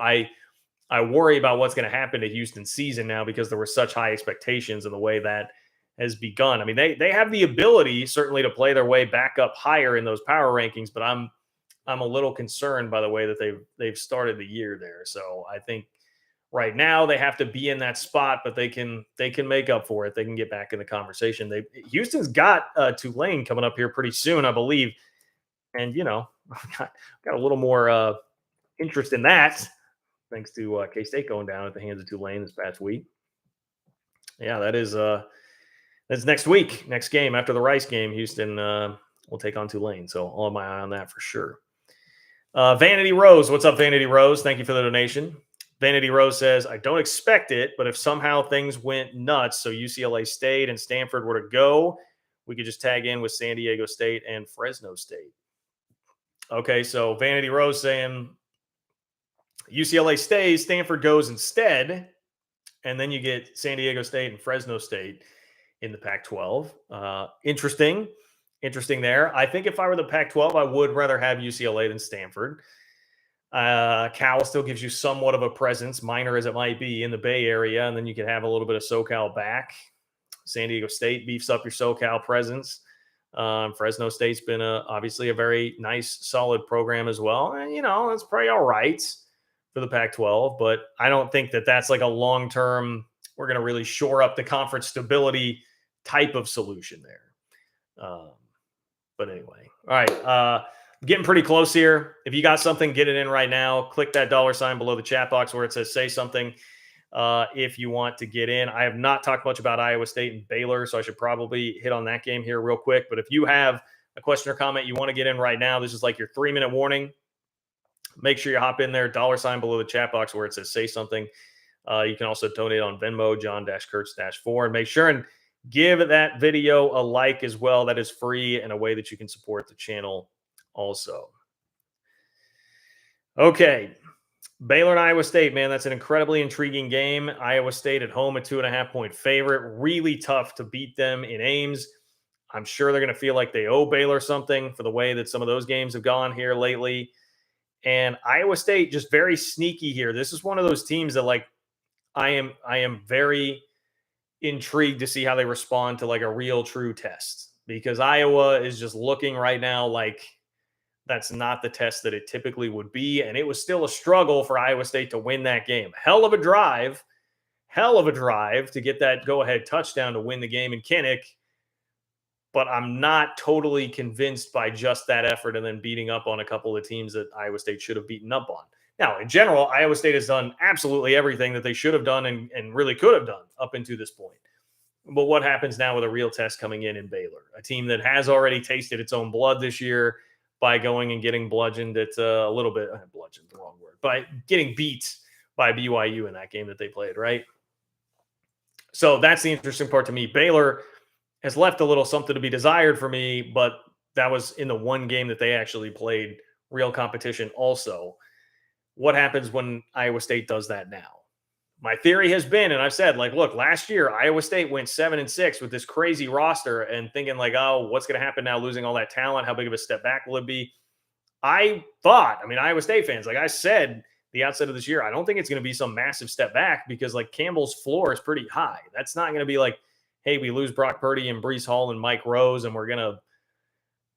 I worry about what's going to happen to Houston's season now because there were such high expectations in the way that has begun. I mean, they have the ability certainly to play their way back up higher in those power rankings, but I'm a little concerned by the way that they've started the year there. So I think right now they have to be in that spot, but they can make up for it. They can get back in the conversation. Houston's got Tulane coming up here pretty soon, I believe. And, got a little more interest in that thanks to K-State going down at the hands of Tulane this past week. Yeah, that's next week, next game after the Rice game. Houston will take on Tulane. So I'll have my eye on that for sure. Vanity Rose. What's up, Vanity Rose? Thank you for the donation. Vanity Rose says, I don't expect it, but if somehow things went nuts, so UCLA stayed and Stanford were to go, we could just tag in with San Diego State and Fresno State. Okay, so Vanity Rose saying UCLA stays, Stanford goes instead, and then you get San Diego State and Fresno State in the Pac-12. Interesting there. I think if I were the Pac-12, I would rather have UCLA than Stanford. Cal still gives you somewhat of a presence, minor as it might be, in the Bay Area, and then you can have a little bit of SoCal back. San Diego State beefs up your SoCal presence. Fresno State's been obviously a very nice, solid program as well. And, it's probably all right for the Pac-12, but I don't think that that's like a long-term, we're going to really shore up the conference stability type of solution there. But anyway, all right. getting pretty close here. If you got something, get it in right now. Click that $ below the chat box where it says say something if you want to get in. I have not talked much about Iowa State and Baylor, so I should probably hit on that game here real quick. But if you have a question or comment you want to get in right now, this is like your 3-minute warning. Make sure you hop in there, $ below the chat box where it says say something. You can also donate on Venmo, John-Kurtz-4, and make sure and give that video a like as well. That is free and a way that you can support the channel also. Okay. Baylor and Iowa State, man, that's an incredibly intriguing game. Iowa State at home, a 2.5-point favorite. Really tough to beat them in Ames. I'm sure they're going to feel like they owe Baylor something for the way that some of those games have gone here lately. And Iowa State just very sneaky here. This is one of those teams that, like, I am very intrigued to see how they respond to like a real true test, because Iowa is just looking right now like that's not the test that it typically would be. And it was still a struggle for Iowa State to win that game. Hell of a drive to get that go-ahead touchdown to win the game in Kinnick. But I'm not totally convinced by just that effort and then beating up on a couple of teams that Iowa State should have beaten up on. Now, in general, Iowa State has done absolutely everything that they should have done and really could have done up until this point. But what happens now with a real test coming in Baylor, a team that has already tasted its own blood this year by going and getting bludgeoned at a little bit, bludgeoned, the wrong word, by getting beat by BYU in that game that they played, right? So that's the interesting part to me. Baylor has left a little something to be desired for me, but that was in the one game that they actually played real competition also. What happens when Iowa State does that now? My theory has been, and I've said, like, look, last year, Iowa State went 7-6 with this crazy roster and thinking like, oh, what's going to happen now losing all that talent? How big of a step back will it be? I thought, Iowa State fans, like I said, the outset of this year, I don't think it's going to be some massive step back because like Campbell's floor is pretty high. That's not going to be like, hey, we lose Brock Purdy and Breece Hall and Mike Rose and we're going to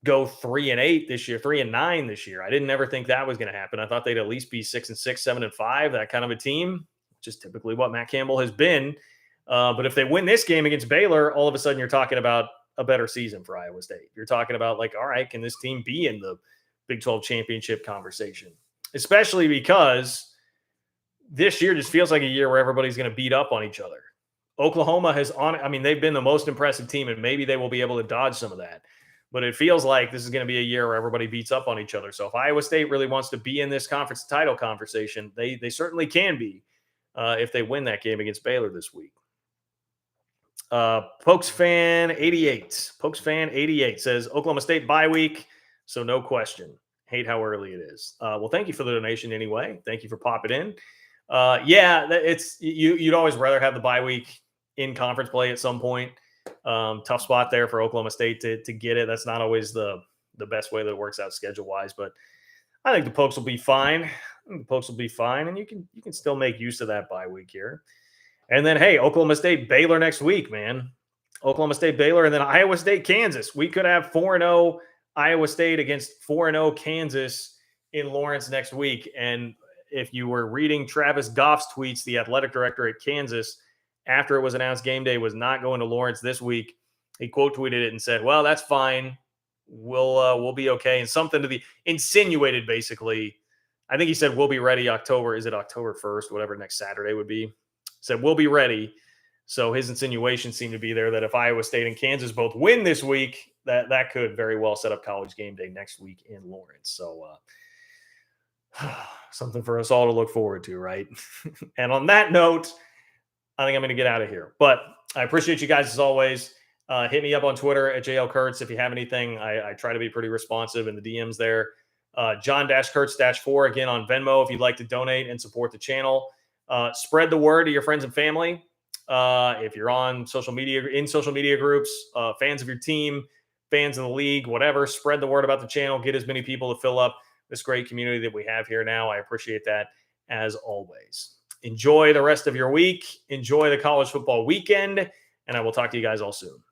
go 3-8 this year, 3-9 this year. I didn't ever think that was going to happen. I thought they'd at least be 6-6, 7-5, that kind of a team, which is typically what Matt Campbell has been. But if they win this game against Baylor, all of a sudden you're talking about a better season for Iowa State. You're talking about like, all right, can this team be in the Big 12 championship conversation? Especially because this year just feels like a year where everybody's going to beat up on each other. Oklahoma has they've been the most impressive team, and maybe they will be able to dodge some of that. But it feels like this is going to be a year where everybody beats up on each other. So if Iowa State really wants to be in this conference title conversation, they certainly can be if they win that game against Baylor this week. Pokes fan 88 says Oklahoma State bye week, so no question. Hate how early it is. Well, thank you for the donation anyway. Thank you for popping in. You'd always rather have the bye week in conference play at some point. Tough spot there for Oklahoma State to get it. That's not always the best way that it works out schedule wise, but I think the Pokes will be fine. And you can still make use of that bye week here. And then, hey, Oklahoma State Baylor next week, man. Oklahoma State Baylor, and then Iowa State Kansas. We could have 4-0 Iowa State against 4-0 Kansas in Lawrence next week. And if you were reading Travis Goff's tweets, the athletic director at Kansas, after it was announced game day was not going to Lawrence this week, he quote tweeted it and said, well, that's fine. We'll be okay. And something to the insinuated, basically, I think he said, we'll be ready October. Is it October 1st, whatever next Saturday would be? Said, we'll be ready. So his insinuation seemed to be there that if Iowa State and Kansas both win this week, that could very well set up College game day next week in Lawrence. So something for us all to look forward to, right? And on that note, I think I'm going to get out of here. But I appreciate you guys as always. Hit me up on Twitter at JL Kurtz if you have anything. I try to be pretty responsive in the DMs there. John-Kurtz-4 again on Venmo if you'd like to donate and support the channel. Spread the word to your friends and family. If you're on social media, in social media groups, fans of your team, fans of the league, whatever, spread the word about the channel. Get as many people to fill up this great community that we have here now. I appreciate that as always. Enjoy the rest of your week. Enjoy the college football weekend, and I will talk to you guys all soon.